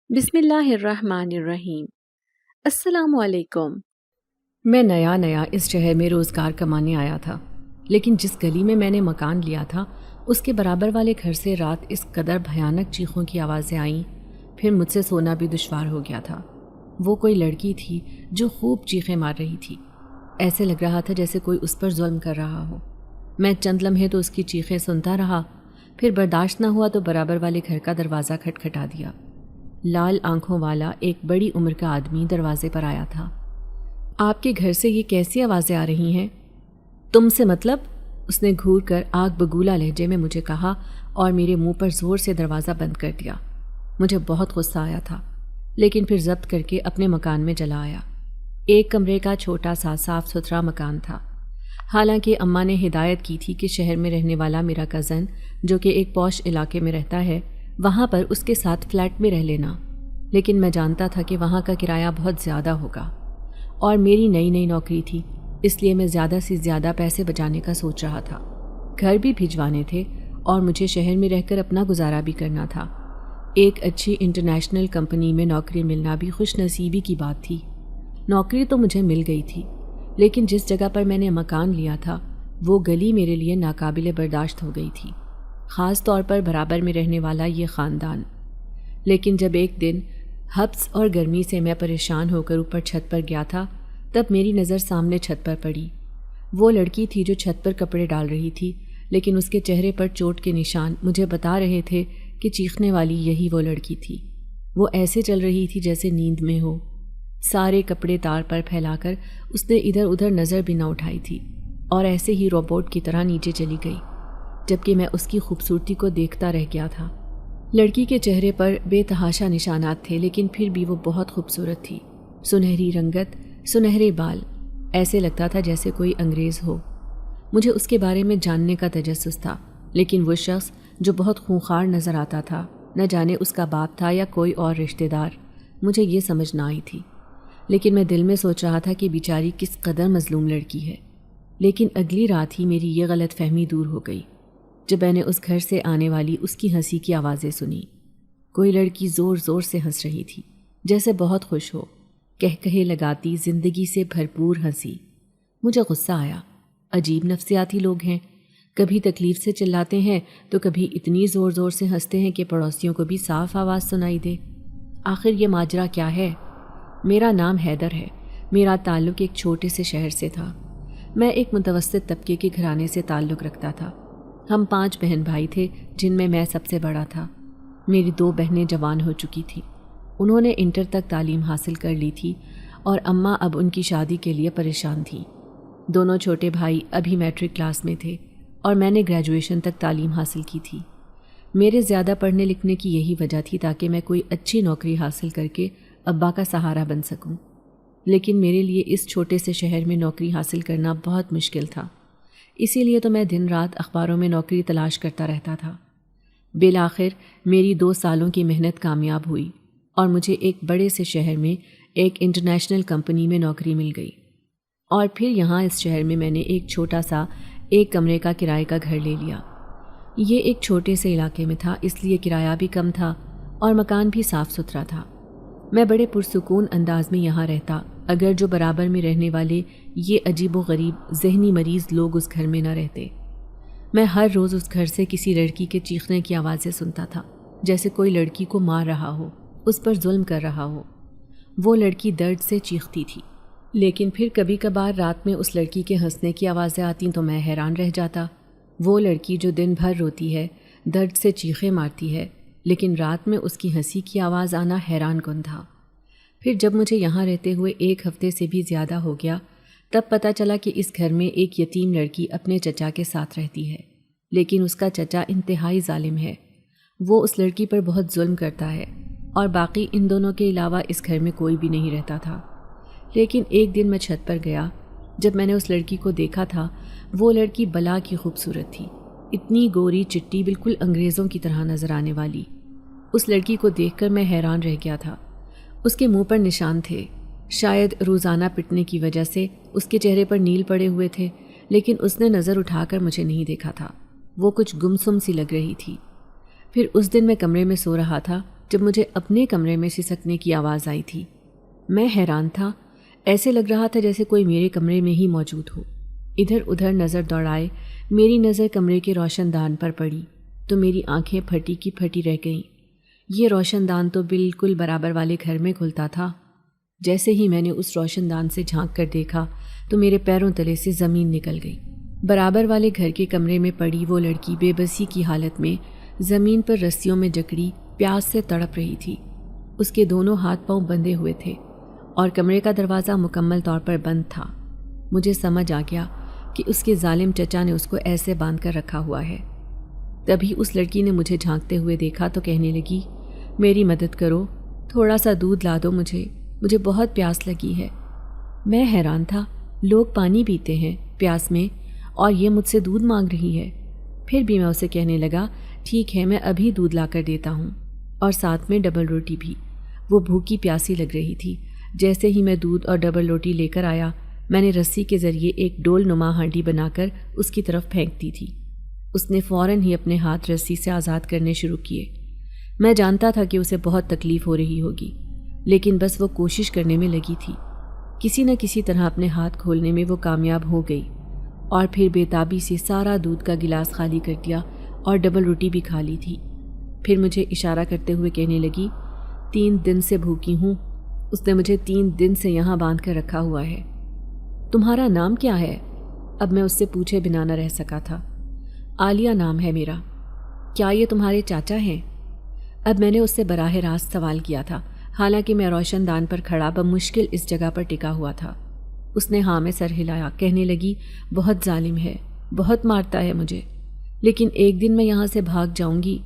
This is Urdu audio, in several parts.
بسم اللہ الرحمن الرحیم۔ السلام علیکم۔ میں نیا اس شہر میں روزگار کمانے آیا تھا، لیکن جس گلی میں نے مکان لیا تھا اس کے برابر والے گھر سے رات اس قدر بھیانک چیخوں کی آوازیں آئیں، پھر مجھ سے سونا بھی دشوار ہو گیا تھا۔ وہ کوئی لڑکی تھی جو خوب چیخیں مار رہی تھی، ایسے لگ رہا تھا جیسے کوئی اس پر ظلم کر رہا ہو۔ میں چند لمحے تو اس کی چیخیں سنتا رہا، پھر برداشت نہ ہوا تو برابر والے گھر کا دروازہ کھٹکھٹا دیا۔ لال آنکھوں والا ایک بڑی عمر کا آدمی دروازے پر آیا تھا۔ آپ کے گھر سے یہ کیسی آوازیں آ رہی ہیں؟ تم سے مطلب؟ اس نے گھور کر آگ بگولا لہجے میں مجھے کہا اور میرے منہ پر زور سے دروازہ بند کر دیا۔ مجھے بہت غصہ آیا تھا، لیکن پھر ضبط کر کے اپنے مکان میں چلا آیا۔ ایک کمرے کا چھوٹا سا صاف ستھرا مکان تھا۔ حالانکہ اماں نے ہدایت کی تھی کہ شہر میں رہنے والا میرا کزن جو کہ ایک پوش علاقے میں رہتا ہے وہاں پر اس کے ساتھ فلیٹ میں رہ لینا، لیکن میں جانتا تھا کہ وہاں کا کرایہ بہت زیادہ ہوگا اور میری نئی نوکری تھی، اس لیے میں زیادہ سے زیادہ پیسے بچانے کا سوچ رہا تھا۔ گھر بھی بھجوانے تھے اور مجھے شہر میں رہ کر اپنا گزارا بھی کرنا تھا۔ ایک اچھی انٹرنیشنل کمپنی میں نوکری ملنا بھی خوش نصیبی کی بات تھی۔ نوکری تو مجھے مل گئی تھی، لیکن جس جگہ پر میں نے مکان لیا تھا وہ گلی میرے لیے ناقابل برداشت ہو گئی تھی، خاص طور پر برابر میں رہنے والا یہ خاندان۔ لیکن جب ایک دن حبس اور گرمی سے میں پریشان ہو کر اوپر چھت پر گیا تھا تب میری نظر سامنے چھت پر پڑی۔ وہ لڑکی تھی جو چھت پر کپڑے ڈال رہی تھی، لیکن اس کے چہرے پر چوٹ کے نشان مجھے بتا رہے تھے کہ چیخنے والی یہی وہ لڑکی تھی۔ وہ ایسے چل رہی تھی جیسے نیند میں ہو، سارے کپڑے تار پر پھیلا کر اس نے ادھر ادھر نظر بھی نہ اٹھائی تھی اور ایسے ہی روبوٹ کی طرح نیچے چلی گئی، جبکہ میں اس کی خوبصورتی کو دیکھتا رہ گیا تھا۔ لڑکی کے چہرے پر بے تحاشا نشانات تھے، لیکن پھر بھی وہ بہت خوبصورت تھی۔ سنہری رنگت، سنہرے بال، ایسے لگتا تھا جیسے کوئی انگریز ہو۔ مجھے اس کے بارے میں جاننے کا تجسس تھا، لیکن وہ شخص جو بہت خونخوار نظر آتا تھا، نہ جانے اس کا باپ تھا یا کوئی اور رشتہ دار، مجھے یہ سمجھ نہ آئی تھی۔ لیکن میں دل میں سوچ رہا تھا کہ بیچاری کس قدر مظلوم لڑکی ہے۔ لیکن اگلی رات ہی میری یہ غلط فہمی دور ہو گئی جب میں نے اس گھر سے آنے والی اس کی ہنسی کی آوازیں سنی۔ کوئی لڑکی زور زور سے ہنس رہی تھی، جیسے بہت خوش ہو، کہے لگاتی زندگی سے بھرپور ہنسی۔ مجھے غصہ آیا۔ عجیب نفسیاتی لوگ ہیں، کبھی تکلیف سے چلاتے ہیں تو کبھی اتنی زور زور سے ہنستے ہیں کہ پڑوسیوں کو بھی صاف آواز سنائی دے۔ آخر یہ ماجرا کیا ہے؟ میرا نام حیدر ہے، میرا تعلق ایک چھوٹے سے شہر سے تھا۔ میں ایک متوسط طبقے کے گھرانے سے تعلق رکھتا تھا۔ ہم 5 بہن بھائی تھے جن میں سب سے بڑا تھا۔ میری 2 بہنیں جوان ہو چکی تھیں، انہوں نے انٹر تک تعلیم حاصل کر لی تھی اور اماں اب ان کی شادی کے لیے پریشان تھیں۔ دونوں چھوٹے بھائی ابھی میٹرک کلاس میں تھے اور میں نے گریجویشن تک تعلیم حاصل کی تھی۔ میرے زیادہ پڑھنے لکھنے کی یہی وجہ تھی تاکہ میں کوئی اچھی نوکری حاصل کر کے ابا کا سہارا بن سکوں، لیکن میرے لیے اس چھوٹے سے شہر میں نوکری حاصل کرنا بہت مشکل تھا۔ اسی لیے تو میں دن رات اخباروں میں نوکری تلاش کرتا رہتا تھا۔ بالآخر میری 2 سالوں کی محنت کامیاب ہوئی اور مجھے ایک بڑے سے شہر میں ایک انٹرنیشنل کمپنی میں نوکری مل گئی، اور پھر یہاں اس شہر میں میں نے ایک چھوٹا سا 1 کمرے کا کرائے کا گھر لے لیا۔ یہ ایک چھوٹے سے علاقے میں تھا، اس لیے کرایہ بھی کم تھا اور مکان بھی صاف ستھرا تھا۔ میں بڑے پرسکون انداز میں یہاں رہتا اگر جو برابر میں رہنے والے یہ عجیب و غریب ذہنی مریض لوگ اس گھر میں نہ رہتے۔ میں ہر روز اس گھر سے کسی لڑکی کے چیخنے کی آوازیں سنتا تھا، جیسے کوئی لڑکی کو مار رہا ہو، اس پر ظلم کر رہا ہو۔ وہ لڑکی درد سے چیختی تھی، لیکن پھر کبھی کبھار رات میں اس لڑکی کے ہنسنے کی آوازیں آتیں تو میں حیران رہ جاتا۔ وہ لڑکی جو دن بھر روتی ہے، درد سے چیخیں مارتی ہے، لیکن رات میں اس کی ہنسی کی آواز آنا حیران کن تھا۔ پھر جب مجھے یہاں رہتے ہوئے 1 ہفتے سے بھی زیادہ ہو گیا تب پتہ چلا کہ اس گھر میں ایک یتیم لڑکی اپنے چچا کے ساتھ رہتی ہے، لیکن اس کا چچا انتہائی ظالم ہے۔ وہ اس لڑکی پر بہت ظلم کرتا ہے اور باقی ان دونوں کے علاوہ اس گھر میں کوئی بھی نہیں رہتا تھا۔ لیکن ایک دن میں چھت پر گیا، جب میں نے اس لڑکی کو دیکھا تھا وہ لڑکی بلا کی خوبصورت تھی، اتنی گوری چٹی، بالکل انگریزوں کی طرح نظر آنے والی۔ اس لڑکی کو دیکھ کر میں حیران رہ گیا تھا۔ اس کے منہ پر نشان تھے، شاید روزانہ پٹنے کی وجہ سے اس کے چہرے پر نیل پڑے ہوئے تھے، لیکن اس نے نظر اٹھا کر مجھے نہیں دیکھا تھا۔ وہ کچھ گمسم سی لگ رہی تھی۔ پھر اس دن میں کمرے میں سو رہا تھا جب مجھے اپنے کمرے میں سسکنے کی آواز آئی تھی۔ میں حیران تھا، ایسے لگ رہا تھا جیسے کوئی میرے کمرے میں ہی موجود ہو۔ ادھر ادھر نظر دوڑائے میری نظر کمرے کے روشن دان پر پڑی تو میری آنکھیں پھٹی کی پھٹی رہ گئیں۔ یہ روشن دان تو بالکل برابر والے گھر میں کھلتا تھا۔ جیسے ہی میں نے اس روشن دان سے جھانک کر دیکھا تو میرے پیروں تلے سے زمین نکل گئی۔ برابر والے گھر کے کمرے میں پڑی وہ لڑکی بے بسی کی حالت میں زمین پر رسیوں میں جکڑی پیاس سے تڑپ رہی تھی۔ اس کے دونوں ہاتھ پاؤں بندھے ہوئے تھے اور کمرے کا دروازہ مکمل طور پر بند تھا۔ مجھے سمجھ آ گیا کہ اس کے ظالم چچا نے اس کو ایسے باندھ کر رکھا ہوا ہے۔ تبھی اس لڑکی نے مجھے جھانکتے ہوئے دیکھا تو کہنے لگی، میری مدد کرو، تھوڑا سا دودھ لا دو، مجھے بہت پیاس لگی ہے۔ میں حیران تھا، لوگ پانی پیتے ہیں پیاس میں اور یہ مجھ سے دودھ مانگ رہی ہے۔ پھر بھی میں اسے کہنے لگا، ٹھیک ہے، میں ابھی دودھ لا کر دیتا ہوں، اور ساتھ میں ڈبل روٹی بھی۔ وہ بھوکی پیاسی لگ رہی تھی۔ جیسے ہی میں دودھ اور ڈبل روٹی لے کر آیا، میں نے رسی کے ذریعے ایک ڈول نما ہانڈی بنا کر اس کی طرف پھینک دی تھی۔ اس نے فوراً ہی اپنے ہاتھ رسی سے آزاد کرنے شروع کیے۔ میں جانتا تھا کہ اسے بہت تکلیف ہو رہی ہوگی، لیکن بس وہ کوشش کرنے میں لگی تھی۔ کسی نہ کسی طرح اپنے ہاتھ کھولنے میں وہ کامیاب ہو گئی اور پھر بے تابی سے سارا دودھ کا گلاس خالی کر دیا اور ڈبل روٹی بھی کھا لی تھی۔ پھر مجھے اشارہ کرتے ہوئے کہنے لگی، 3 دن سے بھوکی ہوں، اس نے مجھے 3 دن سے یہاں باندھ کر رکھا ہوا ہے۔ تمہارا نام کیا ہے؟ اب میں اس سے پوچھے بنا نہ رہ سکا تھا۔ عالیہ نام ہے میرا۔ کیا یہ تمہارے چاچا ہیں؟ اب میں نے اس سے براہ راست سوال کیا تھا، حالانکہ میں روشن دان پر کھڑا بمشکل اس جگہ پر ٹکا ہوا تھا۔ اس نے ہاں میں سر ہلایا، کہنے لگی، بہت ظالم ہے، بہت مارتا ہے مجھے، لیکن ایک دن میں یہاں سے بھاگ جاؤں گی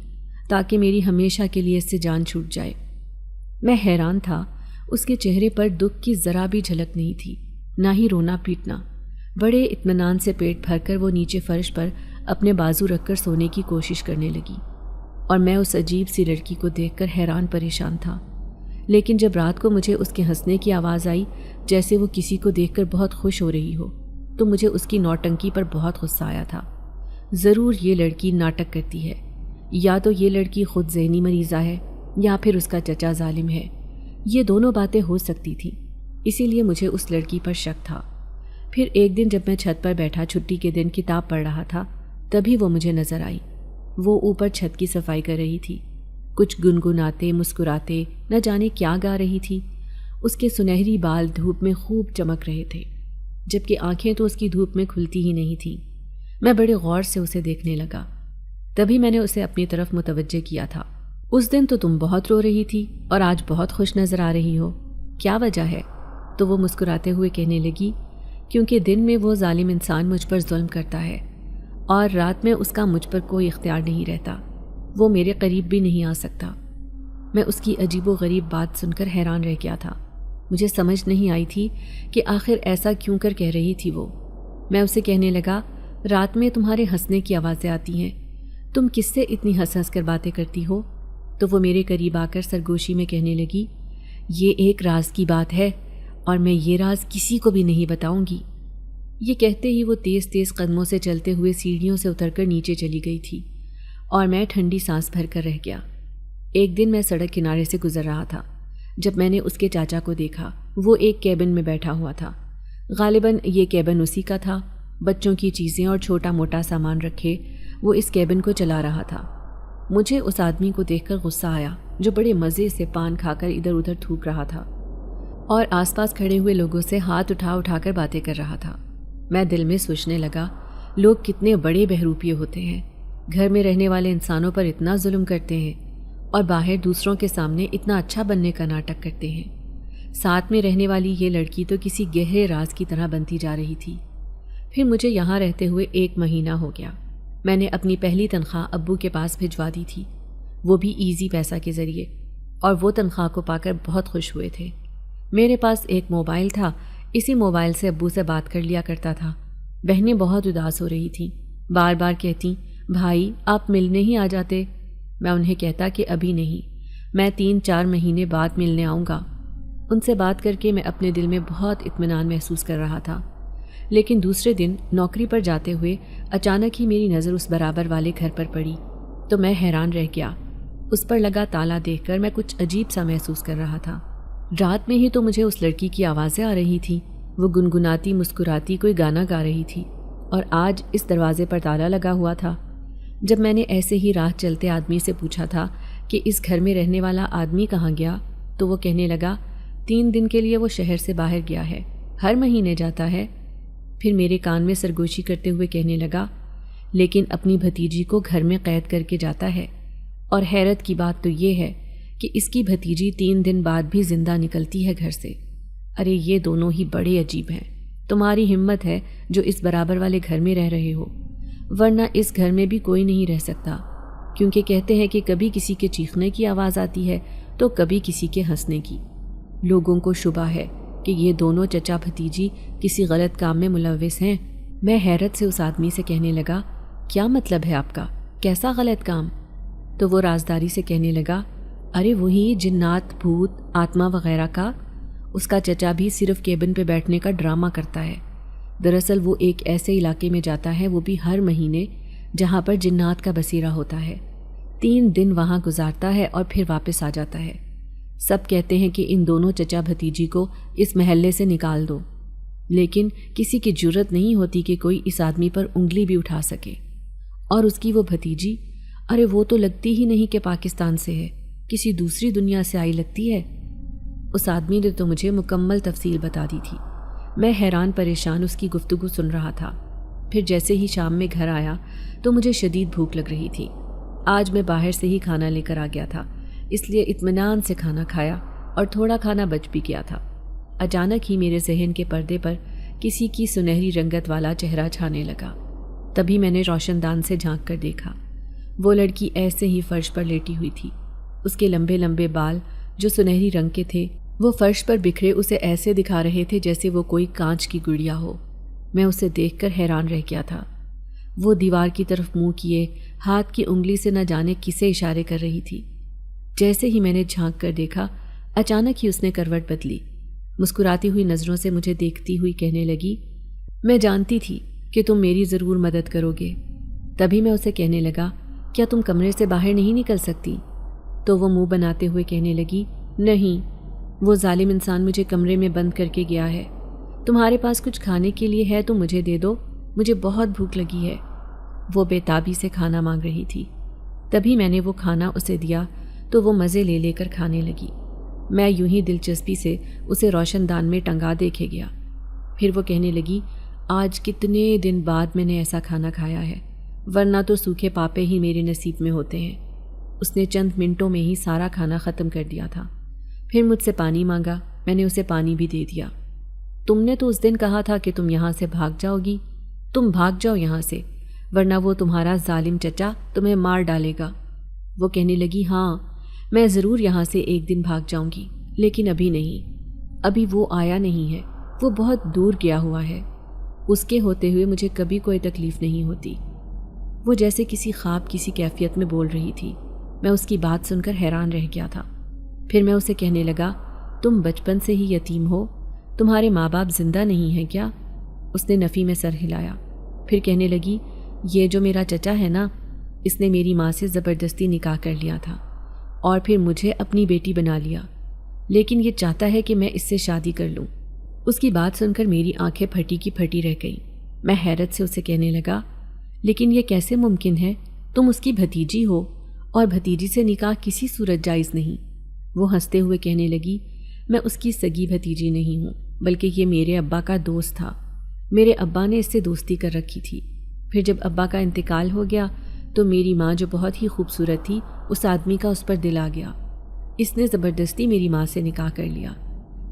تاکہ میری ہمیشہ کے لیے اس سے جان چھوٹ جائے۔ میں حیران تھا، اس کے چہرے پر دکھ کی ذرا بھی جھلک نہیں تھی، نہ ہی رونا پیٹنا۔ بڑے اطمینان سے پیٹ بھر کر وہ نیچے فرش پر اپنے بازو رکھ کر سونے کی کوشش کرنے لگی، اور میں اس عجیب سی لڑکی کو دیکھ کر حیران پریشان تھا۔ لیکن جب رات کو مجھے اس کے ہنسنے کی آواز آئی، جیسے وہ کسی کو دیکھ کر بہت خوش ہو رہی ہو، تو مجھے اس کی نوٹنکی پر بہت غصہ آیا تھا۔ ضرور یہ لڑکی ناٹک کرتی ہے، یا تو یہ لڑکی خود ذہنی مریضہ ہے یا پھر اس کا چچا ظالم ہے۔ یہ دونوں باتیں ہو سکتی تھیں، اسی لیے مجھے اس لڑکی پر شک تھا۔ پھر ایک دن جب میں چھت پر بیٹھا چھٹی کے دن کتاب پڑھ رہا تھا، تبھی وہ مجھے نظر آئی۔ وہ اوپر چھت کی صفائی کر رہی تھی، کچھ گنگناتے مسکراتے نہ جانے کیا گا رہی تھی۔ اس کے سنہری بال دھوپ میں خوب چمک رہے تھے، جبکہ آنکھیں تو اس کی دھوپ میں کھلتی ہی نہیں تھیں۔ میں بڑے غور سے اسے دیکھنے لگا، تبھی میں نے اسے اپنی طرف متوجہ کیا تھا۔ اس دن تو تم بہت رو رہی تھی اور آج بہت خوش نظر آ رہی ہو، کیا وجہ ہے؟ تو وہ مسکراتے ہوئے کہنے لگی، کیونکہ دن میں وہ ظالم انسان مجھ پر ظلم کرتا ہے اور رات میں اس کا مجھ پر کوئی اختیار نہیں رہتا، وہ میرے قریب بھی نہیں آ سکتا۔ میں اس کی عجیب و غریب بات سن کر حیران رہ گیا تھا۔ مجھے سمجھ نہیں آئی تھی کہ آخر ایسا کیوں کر کہہ رہی تھی وہ۔ میں اسے کہنے لگا، رات میں تمہارے ہنسنے کی آوازیں آتی ہیں، تم کس سے اتنی ہنس ہنس کر باتیں کرتی ہو؟ تو وہ میرے قریب آ کر سرگوشی میں کہنے لگی، یہ ایک راز کی بات ہے اور میں یہ راز کسی کو بھی نہیں بتاؤں گی۔ یہ کہتے ہی وہ تیز تیز قدموں سے چلتے ہوئے سیڑھیوں سے اتر کر نیچے چلی گئی تھی اور میں ٹھنڈی سانس بھر کر رہ گیا۔ ایک دن میں سڑک کنارے سے گزر رہا تھا جب میں نے اس کے چاچا کو دیکھا۔ وہ ایک کیبن میں بیٹھا ہوا تھا، غالباً یہ کیبن اسی کا تھا۔ بچوں کی چیزیں اور چھوٹا موٹا سامان رکھے وہ اس کیبن کو چلا رہا تھا۔ مجھے اس آدمی کو دیکھ کر غصہ آیا جو بڑے مزے سے پان کھا کر ادھر ادھر تھوک رہا تھا اور آس پاس کھڑے ہوئے لوگوں سے ہاتھ اٹھا اٹھا کر باتیں کر رہا تھا۔ میں دل میں سوچنے لگا، لوگ کتنے بڑے بہروپیے ہوتے ہیں، گھر میں رہنے والے انسانوں پر اتنا ظلم کرتے ہیں اور باہر دوسروں کے سامنے اتنا اچھا بننے کا ناٹک کرتے ہیں۔ ساتھ میں رہنے والی یہ لڑکی تو کسی گہرے راز کی طرح بنتی جا رہی تھی۔ پھر مجھے یہاں رہتے ہوئے 1 مہینہ ہو گیا۔ میں نے اپنی پہلی تنخواہ ابو کے پاس بھجوا دی تھی، وہ بھی ایزی پیسہ کے ذریعے، اور وہ تنخواہ کو پا کر بہت خوش ہوئے تھے۔ میرے پاس ایک موبائل تھا، اسی موبائل سے ابو سے بات کر لیا کرتا تھا۔ بہنیں بہت اداس ہو رہی تھیں، بار بار کہتی، بھائی آپ ملنے ہی آ جاتے۔ میں انہیں کہتا کہ ابھی نہیں، میں 3-4 مہینے بعد ملنے آؤں گا۔ ان سے بات کر کے میں اپنے دل میں بہت اطمینان محسوس کر رہا تھا۔ لیکن دوسرے دن نوکری پر جاتے ہوئے اچانک ہی میری نظر اس برابر والے گھر پر پڑی۔ تو میں حیران رہ گیا۔ اس پر لگا تالا دیکھ کر میں کچھ عجیب سا محسوس کر رہا تھا۔ رات میں ہی تو مجھے اس لڑکی کی آوازیں آ رہی تھیں، وہ گنگناتی مسکراتی کوئی گانا گا رہی تھی، اور آج اس دروازے پر تالا لگا ہوا تھا۔ جب میں نے ایسے ہی راہ چلتے آدمی سے پوچھا تھا کہ اس گھر میں رہنے والا آدمی کہاں گیا، تو وہ کہنے لگا 3 دن کے لیے وہ شہر سے باہر گیا ہے، ہر مہینے جاتا ہے۔ پھر میرے کان میں سرگوشی کرتے ہوئے کہنے لگا لیکن اپنی بھتیجی کو گھر میں قید کر کے جاتا ہے، اور حیرت کی بات تو یہ ہے کہ اس کی بھتیجی 3 دن بعد بھی زندہ نکلتی ہے گھر سے۔ ارے یہ دونوں ہی بڑے عجیب ہیں۔ تمہاری ہمت ہے جو اس برابر والے گھر میں رہ رہے ہو، ورنہ اس گھر میں بھی کوئی نہیں رہ سکتا، کیونکہ کہتے ہیں کہ کبھی کسی کے چیخنے کی آواز آتی ہے تو کبھی کسی کے ہنسنے کی۔ لوگوں کو شبہ ہے کہ یہ دونوں چچا بھتیجی کسی غلط کام میں ملوث ہیں۔ میں حیرت سے اس آدمی سے کہنے لگا کیا مطلب ہے آپ کا، کیسا غلط کام؟ تو وہ رازداری سے کہنے لگا ارے وہی جنات، بھوت، آتما وغیرہ کا۔ اس کا چچا بھی صرف کیبن پہ بیٹھنے کا ڈرامہ کرتا ہے۔ دراصل وہ ایک ایسے علاقے میں جاتا ہے، وہ بھی ہر مہینے، جہاں پر جنات کا بسیرا ہوتا ہے۔ 3 دن وہاں گزارتا ہے اور پھر واپس آ جاتا ہے۔ سب کہتے ہیں کہ ان دونوں چچا بھتیجی کو اس محلے سے نکال دو، لیکن کسی کی جرت نہیں ہوتی کہ کوئی اس آدمی پر انگلی بھی اٹھا سکے۔ اور اس کی وہ بھتیجی، ارے وہ تو لگتی ہی نہیں کہ پاکستان سے ہے، کسی دوسری دنیا سے آئی لگتی ہے۔ اس آدمی نے تو مجھے مکمل تفصیل بتا دی تھی۔ میں حیران پریشان اس کی گفتگو سن رہا تھا۔ پھر جیسے ہی شام میں گھر آیا تو مجھے شدید بھوک لگ رہی تھی۔ آج میں باہر سے ہی کھانا لے کر آ گیا تھا، اس لیے اطمینان سے کھانا کھایا اور تھوڑا کھانا بچ بھی گیا تھا۔ اچانک ہی میرے ذہن کے پردے پر کسی کی سنہری رنگت والا چہرہ چھانے لگا۔ تبھی میں نے روشن دان سے جھانک کر دیکھا۔ وہ لڑکی ایسے ہی فرش پر لیٹی ہوئی تھی۔ اس کے لمبے لمبے بال جو سنہری رنگ کے تھے وہ فرش پر بکھرے اسے ایسے دکھا رہے تھے جیسے وہ کوئی کانچ کی گڑیا ہو۔ میں اسے دیکھ کر حیران رہ گیا تھا۔ وہ دیوار کی طرف منہ کیے ہاتھ کی انگلی سے نہ جانے کسے اشارے کر رہی تھی۔ جیسے ہی میں نے جھانک کر دیکھا، اچانک ہی اس نے کروٹ بدلی، مسکراتی ہوئی نظروں سے مجھے دیکھتی ہوئی کہنے لگی میں جانتی تھی کہ تم میری ضرور مدد کرو گے۔ تبھی میں اسے کہنے لگا کیا تم کمرے سے باہر نہیں نکل سکتی؟ تو وہ منہ بناتے ہوئے کہنے لگی نہیں، وہ ظالم انسان مجھے کمرے میں بند کر کے گیا ہے۔ تمہارے پاس کچھ کھانے کے لیے ہے تو مجھے دے دو، مجھے بہت بھوک لگی ہے۔ وہ بے تابی سے کھانا مانگ رہی تھی۔ تبھی میں نے وہ کھانا اسے دیا تو وہ مزے لے لے کر کھانے لگی۔ میں یوں ہی دلچسپی سے اسے روشن دان میں ٹنگا دیکھے گیا۔ پھر وہ کہنے لگی آج کتنے دن بعد میں نے ایسا کھانا کھایا ہے، ورنہ تو سوکھے پاپے ہی میرے نصیب میں ہوتے ہیں۔ اس نے چند منٹوں میں ہی سارا کھانا ختم کر دیا تھا۔ پھر مجھ سے پانی مانگا، میں نے اسے پانی بھی دے دیا۔ تم نے تو اس دن کہا تھا کہ تم یہاں سے بھاگ جاؤ گی، تم بھاگ جاؤ یہاں سے، ورنہ وہ تمہارا ظالم چچا تمہیں مار ڈالے گا۔ وہ کہنے لگی ہاں میں ضرور یہاں سے ایک دن بھاگ جاؤں گی، لیکن ابھی نہیں، ابھی وہ آیا نہیں ہے، وہ بہت دور گیا ہوا ہے۔ اس کے ہوتے ہوئے مجھے کبھی کوئی تکلیف نہیں ہوتی۔ وہ جیسے کسی خواب کسی کیفیت میں بول رہی تھی۔ میں اس کی بات سن کر حیران رہ گیا تھا۔ پھر میں اسے کہنے لگا تم بچپن سے ہی یتیم ہو، تمہارے ماں باپ زندہ نہیں ہیں کیا؟ اس نے نفی میں سر ہلایا۔ پھر کہنے لگی یہ جو میرا چچا ہے نا، اس نے میری ماں سے زبردستی نکاح کر لیا تھا اور پھر مجھے اپنی بیٹی بنا لیا، لیکن یہ چاہتا ہے کہ میں اس سے شادی کر لوں۔ اس کی بات سن کر میری آنکھیں پھٹی کی پھٹی رہ گئیں۔ میں حیرت سے اسے کہنے لگا لیکن یہ کیسے ممکن ہے؟ تم اس کی بھتیجی ہو اور بھتیجی سے نکاح کسی صورت جائز نہیں۔ وہ ہنستے ہوئے کہنے لگی میں اس کی سگی بھتیجی نہیں ہوں، بلکہ یہ میرے ابا کا دوست تھا، میرے ابا نے اس سے دوستی کر رکھی تھی۔ پھر جب ابا کا انتقال ہو گیا تو میری ماں جو بہت ہی خوبصورت تھی، اس آدمی کا اس پر دل آ گیا، اس نے زبردستی میری ماں سے نکاح کر لیا۔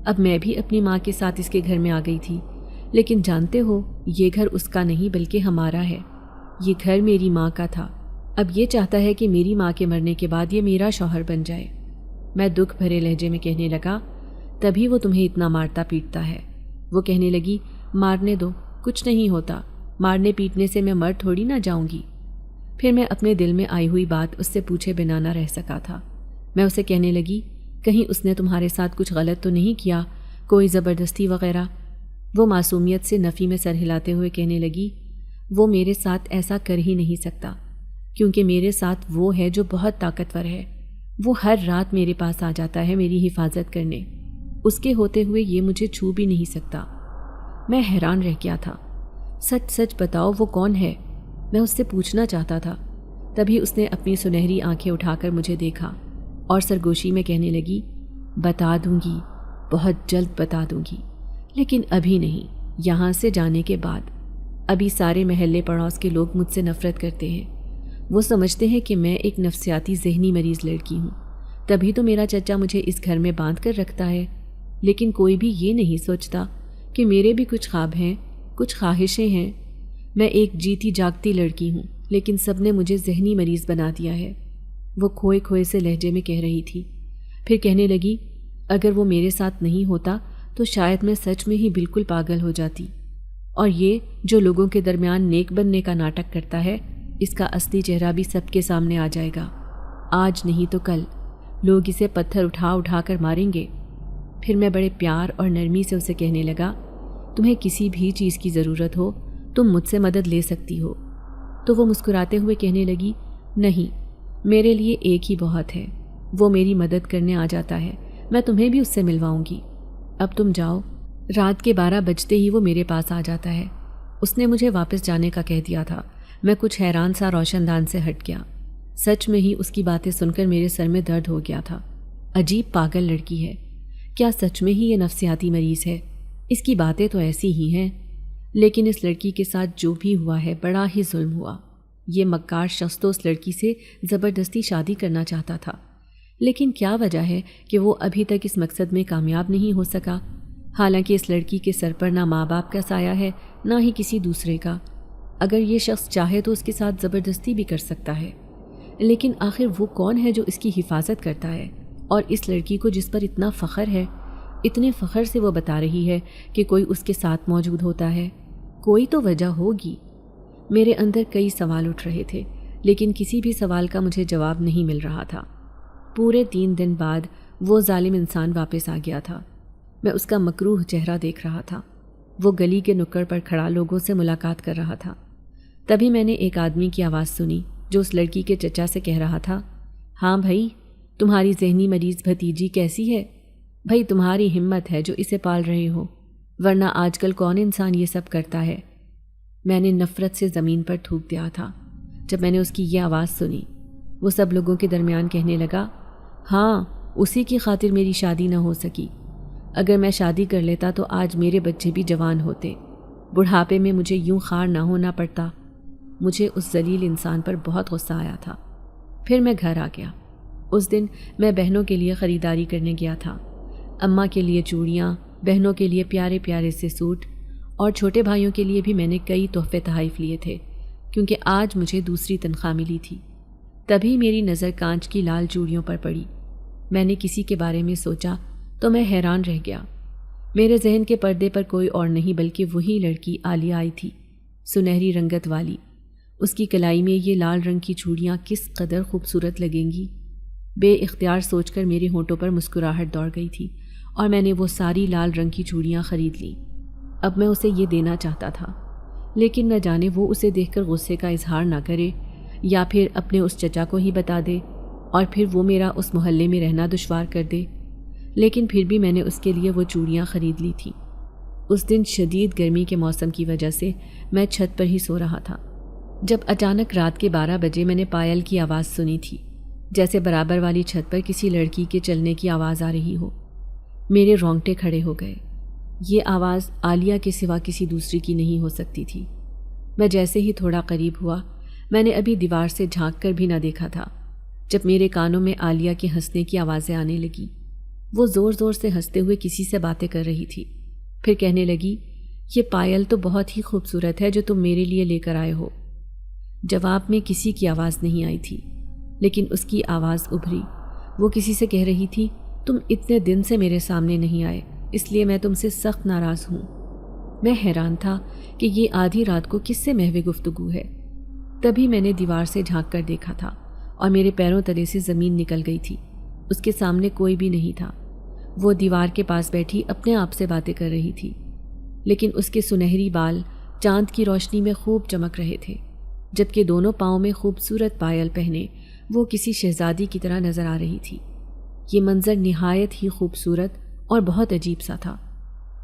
اب میں بھی اپنی ماں کے ساتھ اس کے گھر میں آ گئی تھی، لیکن جانتے ہو یہ گھر اس کا نہیں بلکہ ہمارا ہے۔ یہ گھر میری ماں کا تھا، اب یہ چاہتا ہے کہ میری ماں کے مرنے کے بعد یہ میرا شوہر بن جائے۔ میں دکھ بھرے لہجے میں کہنے لگا تبھی وہ تمہیں اتنا مارتا پیٹتا ہے۔ وہ کہنے لگی مارنے دو، کچھ نہیں ہوتا، مارنے پیٹنے سے میں مر تھوڑی نہ جاؤں گی۔ پھر میں اپنے دل میں آئی ہوئی بات اس سے پوچھے بنا نہ رہ سکا تھا۔ میں اسے کہنے لگی کہیں اس نے تمہارے ساتھ کچھ غلط تو نہیں کیا، کوئی زبردستی وغیرہ؟ وہ معصومیت سے نفی میں سر ہلاتے ہوئے کہنے لگی وہ میرے ساتھ ایسا کر ہی نہیں سکتا، کیونکہ میرے ساتھ وہ ہے جو بہت طاقتور ہے. وہ ہر رات میرے پاس آ جاتا ہے میری حفاظت کرنے. اس کے ہوتے ہوئے یہ مجھے چھو بھی نہیں سکتا. میں حیران رہ گیا تھا. سچ سچ بتاؤ وہ کون ہے؟ میں اس سے پوچھنا چاہتا تھا. تبھی اس نے اپنی سنہری آنکھیں اٹھا کر مجھے دیکھا اور سرگوشی میں کہنے لگی، بتا دوں گی، بہت جلد بتا دوں گی، لیکن ابھی نہیں، یہاں سے جانے کے بعد. ابھی سارے محلے پڑوس کے لوگ مجھ سے نفرت کرتے ہیں. وہ سمجھتے ہیں کہ میں ایک نفسیاتی ذہنی مریض لڑکی ہوں. تبھی تو میرا چچا مجھے اس گھر میں باندھ کر رکھتا ہے. لیکن کوئی بھی یہ نہیں سوچتا کہ میرے بھی کچھ خواب ہیں، کچھ خواہشیں ہیں. میں ایک جیتی جاگتی لڑکی ہوں، لیکن سب نے مجھے ذہنی مریض بنا دیا ہے. وہ کھوئے کھوئے سے لہجے میں کہہ رہی تھی. پھر کہنے لگی، اگر وہ میرے ساتھ نہیں ہوتا تو شاید میں سچ میں ہی بالکل پاگل ہو جاتی. اور یہ جو لوگوں کے درمیان نیک بننے کا ناٹک کرتا ہے، اس کا اصلی چہرہ بھی سب کے سامنے آ جائے گا. آج نہیں تو کل لوگ اسے پتھر اٹھا اٹھا کر ماریں گے. پھر میں بڑے پیار اور نرمی سے اسے کہنے لگا، تمہیں کسی بھی چیز کی ضرورت ہو تم مجھ سے مدد لے سکتی ہو. تو وہ مسکراتے ہوئے کہنے لگی، نہیں، میرے لیے ایک ہی بہت ہے. وہ میری مدد کرنے آ جاتا ہے. میں تمہیں بھی اس سے ملواؤں گی. اب تم جاؤ. رات کے 12 بجتے ہی وہ میرے پاس آ جاتا ہے. اس نے مجھے واپس جانے کا کہہ دیا تھا. میں کچھ حیران سا روشن دان سے ہٹ گیا. سچ میں ہی اس کی باتیں سن کر میرے سر میں درد ہو گیا تھا. عجیب پاگل لڑکی ہے. کیا سچ میں ہی یہ نفسیاتی مریض ہے؟ اس کی باتیں تو ایسی ہی ہیں. لیکن اس لڑکی کے ساتھ جو بھی ہوا ہے بڑا ہی ظلم ہوا. یہ مکار شخص تو اس لڑکی سے زبردستی شادی کرنا چاہتا تھا. لیکن کیا وجہ ہے کہ وہ ابھی تک اس مقصد میں کامیاب نہیں ہو سکا؟ حالانکہ اس لڑکی کے سر پر نہ ماں باپ کا سایہ ہے، نہ ہی کسی دوسرے کا. اگر یہ شخص چاہے تو اس کے ساتھ زبردستی بھی کر سکتا ہے. لیکن آخر وہ کون ہے جو اس کی حفاظت کرتا ہے؟ اور اس لڑکی کو جس پر اتنا فخر ہے، اتنے فخر سے وہ بتا رہی ہے کہ کوئی اس کے ساتھ موجود ہوتا ہے. کوئی تو وجہ ہوگی. میرے اندر کئی سوال اٹھ رہے تھے، لیکن کسی بھی سوال کا مجھے جواب نہیں مل رہا تھا. پورے 3 دن بعد وہ ظالم انسان واپس آ گیا تھا. میں اس کا مکروہ چہرہ دیکھ رہا تھا. وہ گلی کے نکڑ پر کھڑا لوگوں سے ملاقات کر رہا تھا. تبھی میں نے ایک آدمی کی آواز سنی جو اس لڑکی کے چچا سے کہہ رہا تھا، ہاں بھائی، تمہاری ذہنی مریض بھتیجی کیسی ہے؟ بھائی تمہاری ہمت ہے جو اسے پال رہے ہو، ورنہ آج کل کون انسان یہ سب کرتا ہے؟ میں نے نفرت سے زمین پر تھوک دیا تھا جب میں نے اس کی یہ آواز سنی. وہ سب لوگوں کے درمیان کہنے لگا، ہاں، اسی کی خاطر میری شادی نہ ہو سکی. اگر میں شادی کر لیتا تو آج میرے بچے بھی جوان ہوتے. بڑھاپے میں مجھے یوں خار نہ ہونا پڑتا. مجھے اس ذلیل انسان پر بہت غصہ آیا تھا. پھر میں گھر آ گیا. اس دن میں بہنوں کے لیے خریداری کرنے گیا تھا. اماں کے لیے چوڑیاں، بہنوں کے لیے پیارے پیارے سے سوٹ، اور چھوٹے بھائیوں کے لیے بھی میں نے کئی تحفے تحائف لیے تھے، کیونکہ آج مجھے دوسری تنخواہ ملی تھی. تبھی میری نظر کانچ کی لال چوڑیوں پر پڑی. میں نے کسی کے بارے میں سوچا تو میں حیران رہ گیا. میرے ذہن کے پردے پر کوئی اور نہیں بلکہ وہی لڑکی عالیہ آئی تھی، سنہری رنگت والی. اس کی کلائی میں یہ لال رنگ کی چوڑیاں کس قدر خوبصورت لگیں گی. بے اختیار سوچ کر میرے ہونٹوں پر مسکراہٹ دوڑ گئی تھی اور میں نے وہ ساری لال رنگ کی چوڑیاں خرید لیں. اب میں اسے یہ دینا چاہتا تھا، لیکن نہ جانے وہ اسے دیکھ کر غصے کا اظہار نہ کرے یا پھر اپنے اس چچا کو ہی بتا دے اور پھر وہ میرا اس محلے میں رہنا دشوار کر دے. لیکن پھر بھی میں نے اس کے لیے وہ چوڑیاں خرید لی تھیں. اس دن شدید گرمی کے موسم کی وجہ سے میں چھت پر ہی سو رہا تھا جب اچانک رات کے 12 بجے میں نے پائل کی آواز سنی تھی، جیسے برابر والی چھت پر کسی لڑکی کے چلنے کی آواز آ رہی ہو. میرے رونگٹے کھڑے ہو گئے. یہ آواز عالیہ کے سوا کسی دوسری کی نہیں ہو سکتی تھی. میں جیسے ہی تھوڑا قریب ہوا، میں نے ابھی دیوار سے جھانک کر بھی نہ دیکھا تھا جب میرے کانوں میں عالیہ کے ہنسنے کی آوازیں آنے لگیں. وہ زور زور سے ہنستے ہوئے کسی سے باتیں کر رہی تھی. پھر کہنے لگی، یہ پائل تو بہت ہی خوبصورت ہے جو تم میرے لیے لے کر آئے ہو. جواب میں کسی کی آواز نہیں آئی تھی، لیکن اس کی آواز ابھری. وہ کسی سے کہہ رہی تھی، تم اتنے دن سے میرے سامنے نہیں آئے، اس لیے میں تم سے سخت ناراض ہوں. میں حیران تھا کہ یہ آدھی رات کو کس سے محو گفتگو ہے. تبھی میں نے دیوار سے جھانک کر دیکھا تھا اور میرے پیروں تلے سے زمین نکل گئی تھی. اس کے سامنے کوئی بھی نہیں تھا. وہ دیوار کے پاس بیٹھی اپنے آپ سے باتیں کر رہی تھی، لیکن اس کے سنہری بال چاند کی روشنی میں خوب چمک رہے تھے. جبکہ دونوں پاؤں میں خوبصورت پائل پہنے وہ کسی شہزادی کی طرح نظر آ رہی تھی۔ یہ منظر نہایت ہی خوبصورت اور بہت عجیب سا تھا۔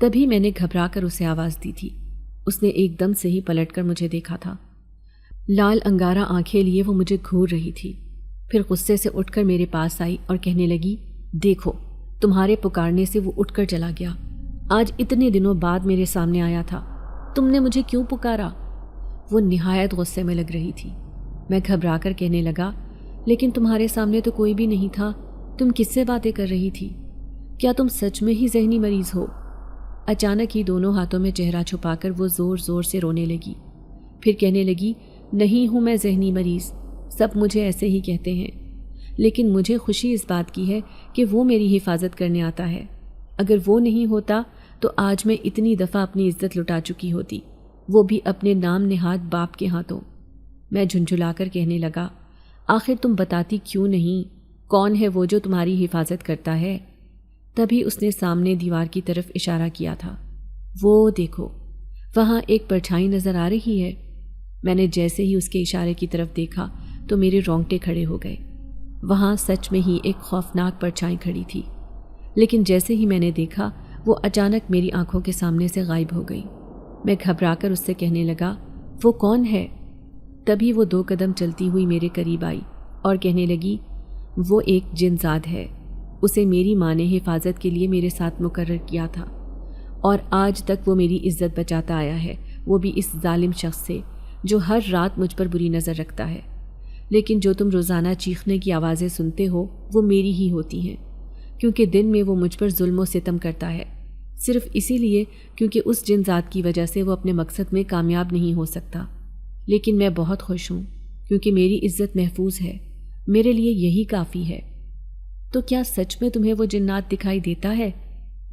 تبھی میں نے گھبرا کر اسے آواز دی تھی۔ اس نے ایک دم سے ہی پلٹ کر مجھے دیکھا تھا۔ لال انگارہ آنکھیں لیے وہ مجھے گھور رہی تھی، پھر غصے سے اٹھ کر میرے پاس آئی اور کہنے لگی، دیکھو تمہارے پکارنے سے وہ اٹھ کر چلا گیا، آج اتنے دنوں بعد میرے سامنے آیا تھا، تم نے مجھے کیوں پکارا؟ وہ نہایت غصے میں لگ رہی تھی۔ میں گھبرا کر کہنے لگا، لیکن تمہارے سامنے تو کوئی بھی نہیں تھا، تم کس سے باتیں کر رہی تھی؟ کیا تم سچ میں ہی ذہنی مریض ہو؟ اچانک ہی دونوں ہاتھوں میں چہرہ چھپا کر وہ زور زور سے رونے لگی، پھر کہنے لگی، نہیں ہوں میں ذہنی مریض، سب مجھے ایسے ہی کہتے ہیں، لیکن مجھے خوشی اس بات کی ہے کہ وہ میری حفاظت کرنے آتا ہے۔ اگر وہ نہیں ہوتا تو آج میں اتنی دفعہ اپنی عزت لٹا چکی ہوتی، وہ بھی اپنے نام نہاد باپ کے ہاتھوں۔ میں جھنجھلا کر کہنے لگا، آخر تم بتاتی کیوں نہیں؟ کون ہے وہ جو تمہاری حفاظت کرتا ہے؟ تبھی اس نے سامنے دیوار کی طرف اشارہ کیا تھا۔ وہ دیکھو، وہاں ایک پرچھائی نظر آ رہی ہے۔ میں نے جیسے ہی اس کے اشارے کی طرف دیکھا تو میرے رونگٹے کھڑے ہو گئے۔ وہاں سچ میں ہی ایک خوفناک پرچھائی کھڑی تھی، لیکن جیسے ہی میں نے دیکھا وہ اچانک میری آنکھوں کے سامنے سے غائب ہو گئی۔ میں گھبرا کر اس سے کہنے لگا، وہ کون ہے؟ تبھی وہ 2 قدم چلتی ہوئی میرے قریب آئی اور کہنے لگی، وہ ایک جن زاد ہے، اسے میری ماں نے حفاظت کے لیے میرے ساتھ مقرر کیا تھا، اور آج تک وہ میری عزت بچاتا آیا ہے، وہ بھی اس ظالم شخص سے جو ہر رات مجھ پر بری نظر رکھتا ہے۔ لیکن جو تم روزانہ چیخنے کی آوازیں سنتے ہو وہ میری ہی ہوتی ہیں، کیونکہ دن میں وہ مجھ پر ظلم و ستم کرتا ہے، صرف اسی لیے کیونکہ اس جن ذات کی وجہ سے وہ اپنے مقصد میں کامیاب نہیں ہو سکتا۔ لیکن میں بہت خوش ہوں کیونکہ میری عزت محفوظ ہے، میرے لیے یہی کافی ہے۔ تو کیا سچ میں تمہیں وہ جنات دکھائی دیتا ہے؟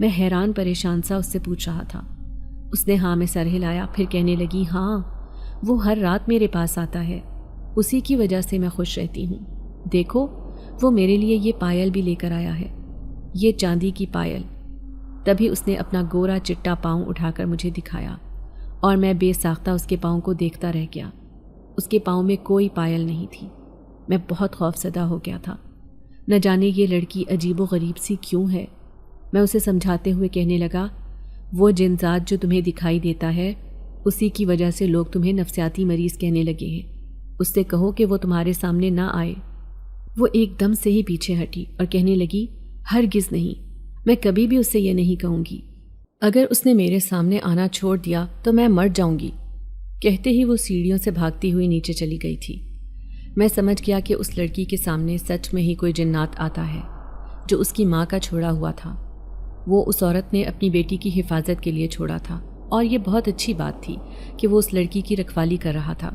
میں حیران پریشان سا اس سے پوچھ رہا تھا۔ اس نے ہاں میں سر ہلایا، پھر کہنے لگی، ہاں وہ ہر رات میرے پاس آتا ہے، اسی کی وجہ سے میں خوش رہتی ہوں۔ دیکھو وہ میرے لیے یہ پائل بھی لے کر آیا ہے، یہ چاندی کی پائل۔ تبھی اس نے اپنا گورا چٹا پاؤں اٹھا کر مجھے دکھایا اور میں بے ساختہ اس کے پاؤں کو دیکھتا رہ گیا۔ اس کے پاؤں میں کوئی پائل نہیں تھی۔ میں بہت خوفزدہ ہو گیا تھا، نہ جانے یہ لڑکی عجیب و غریب سی کیوں ہے۔ میں اسے سمجھاتے ہوئے کہنے لگا، وہ جن ذات جو تمہیں دکھائی دیتا ہے اسی کی وجہ سے لوگ تمہیں نفسیاتی مریض کہنے لگے ہیں، اس سے کہو کہ وہ تمہارے سامنے نہ آئے۔ وہ ایک دم سے ہی پیچھے ہٹی اور کہنے لگی، ہرگز نہیں، میں کبھی بھی اس سے یہ نہیں کہوں گی، اگر اس نے میرے سامنے آنا چھوڑ دیا تو میں مر جاؤں گی۔ کہتے ہی وہ سیڑھیوں سے بھاگتی ہوئی نیچے چلی گئی تھی۔ میں سمجھ گیا کہ اس لڑکی کے سامنے سچ میں ہی کوئی جنات آتا ہے جو اس کی ماں کا چھوڑا ہوا تھا۔ وہ اس عورت نے اپنی بیٹی کی حفاظت کے لیے چھوڑا تھا، اور یہ بہت اچھی بات تھی کہ وہ اس لڑکی کی رکھوالی کر رہا تھا۔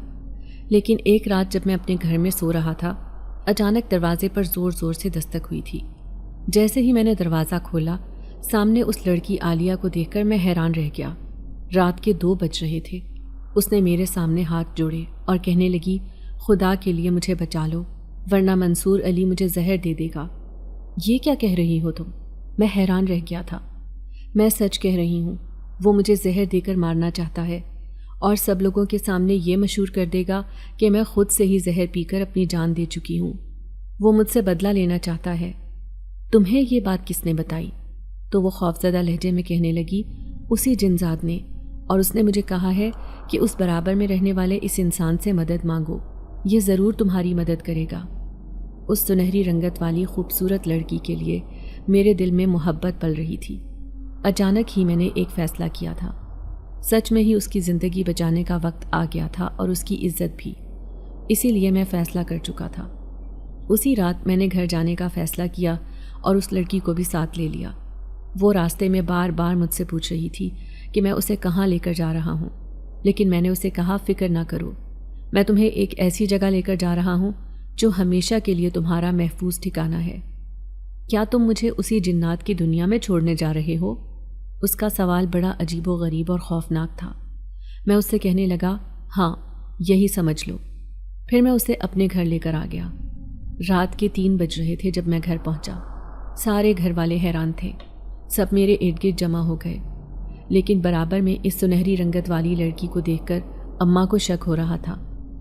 لیکن ایک رات جب میں اپنے گھر میں سو رہا تھا، اچانک دروازے پر زور زور سے دستک ہوئی تھی۔ جیسے ہی میں نے دروازہ کھولا، سامنے اس لڑکی عالیہ کو دیکھ کر میں حیران رہ گیا۔ رات کے 2 بج رہے تھے۔ اس نے میرے سامنے ہاتھ جوڑے اور کہنے لگی، خدا کے لیے مجھے بچا لو، ورنہ منصور علی مجھے زہر دے دے گا۔ یہ کیا کہہ رہی ہو تم؟ میں حیران رہ گیا تھا۔ میں سچ کہہ رہی ہوں، وہ مجھے زہر دے کر مارنا چاہتا ہے، اور سب لوگوں کے سامنے یہ مشہور کر دے گا کہ میں خود سے ہی زہر پی کر اپنی جان دے چکی ہوں۔ وہ مجھ سے بدلہ لینا چاہتا ہے۔ تمہیں یہ بات کس نے بتائی؟ تو وہ خوفزدہ لہجے میں کہنے لگی، اسی جنزاد نے، اور اس نے مجھے کہا ہے کہ اس برابر میں رہنے والے اس انسان سے مدد مانگو، یہ ضرور تمہاری مدد کرے گا۔ اس سنہری رنگت والی خوبصورت لڑکی کے لیے میرے دل میں محبت پل رہی تھی۔ اچانک ہی میں نے ایک فیصلہ کیا تھا۔ سچ میں ہی اس کی زندگی بچانے کا وقت آ گیا تھا اور اس کی عزت بھی، اسی لیے میں فیصلہ کر چکا تھا۔ اسی رات میں نے گھر جانے کا فیصلہ کیا اور اس لڑکی کو بھی ساتھ لے لیا۔ وہ راستے میں بار بار مجھ سے پوچھ رہی تھی کہ میں اسے کہاں لے کر جا رہا ہوں، لیکن میں نے اسے کہا، فکر نہ کرو، میں تمہیں ایک ایسی جگہ لے کر جا رہا ہوں جو ہمیشہ کے لیے تمہارا محفوظ ٹھکانہ ہے۔ کیا تم مجھے اسی جنات کی دنیا میں چھوڑنے جا رہے ہو؟ اس کا سوال بڑا عجیب و غریب اور خوفناک تھا۔ میں اس سے کہنے لگا، ہاں یہی سمجھ لو۔ پھر میں اسے اپنے گھر لے کر آ گیا۔ رات کے 3 بج رہے تھے جب میں گھر پہنچا۔ سارے گھر والے حیران تھے، سب میرے ارد گرد جمع ہو گئے، لیکن برابر میں اس سنہری رنگت والی لڑکی کو دیکھ کر اماں کو شک ہو رہا تھا۔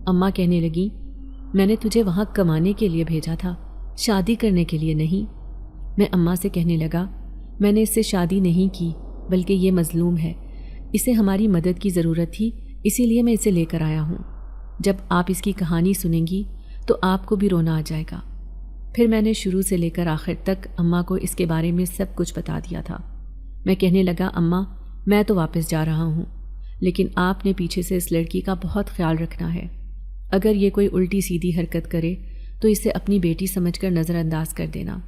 اماں کہنے لگیں میں نے تجھے وہاں کمانے کے لیے بھیجا تھا، شادی کرنے کے لیے نہیں۔ میں اماں سے کہنے لگا میں نے اس سے شادی نہیں کی، بلکہ یہ مظلوم ہے، اسے ہماری مدد کی ضرورت تھی، اسی لیے میں اسے لے کر آیا ہوں۔ جب آپ اس کی کہانی سنیں گی تو آپ کو بھی رونا آ جائے گا۔ پھر میں نے شروع سے لے کر آخر تک اماں کو اس کے بارے میں سب کچھ بتا دیا تھا۔ میں کہنے لگا اماں میں تو واپس جا رہا ہوں، لیکن آپ نے پیچھے سے اس لڑکی کا بہت خیال رکھنا ہے۔ اگر یہ کوئی الٹی سیدھی حرکت کرے تو اسے اپنی بیٹی سمجھ کر نظر انداز کر دینا،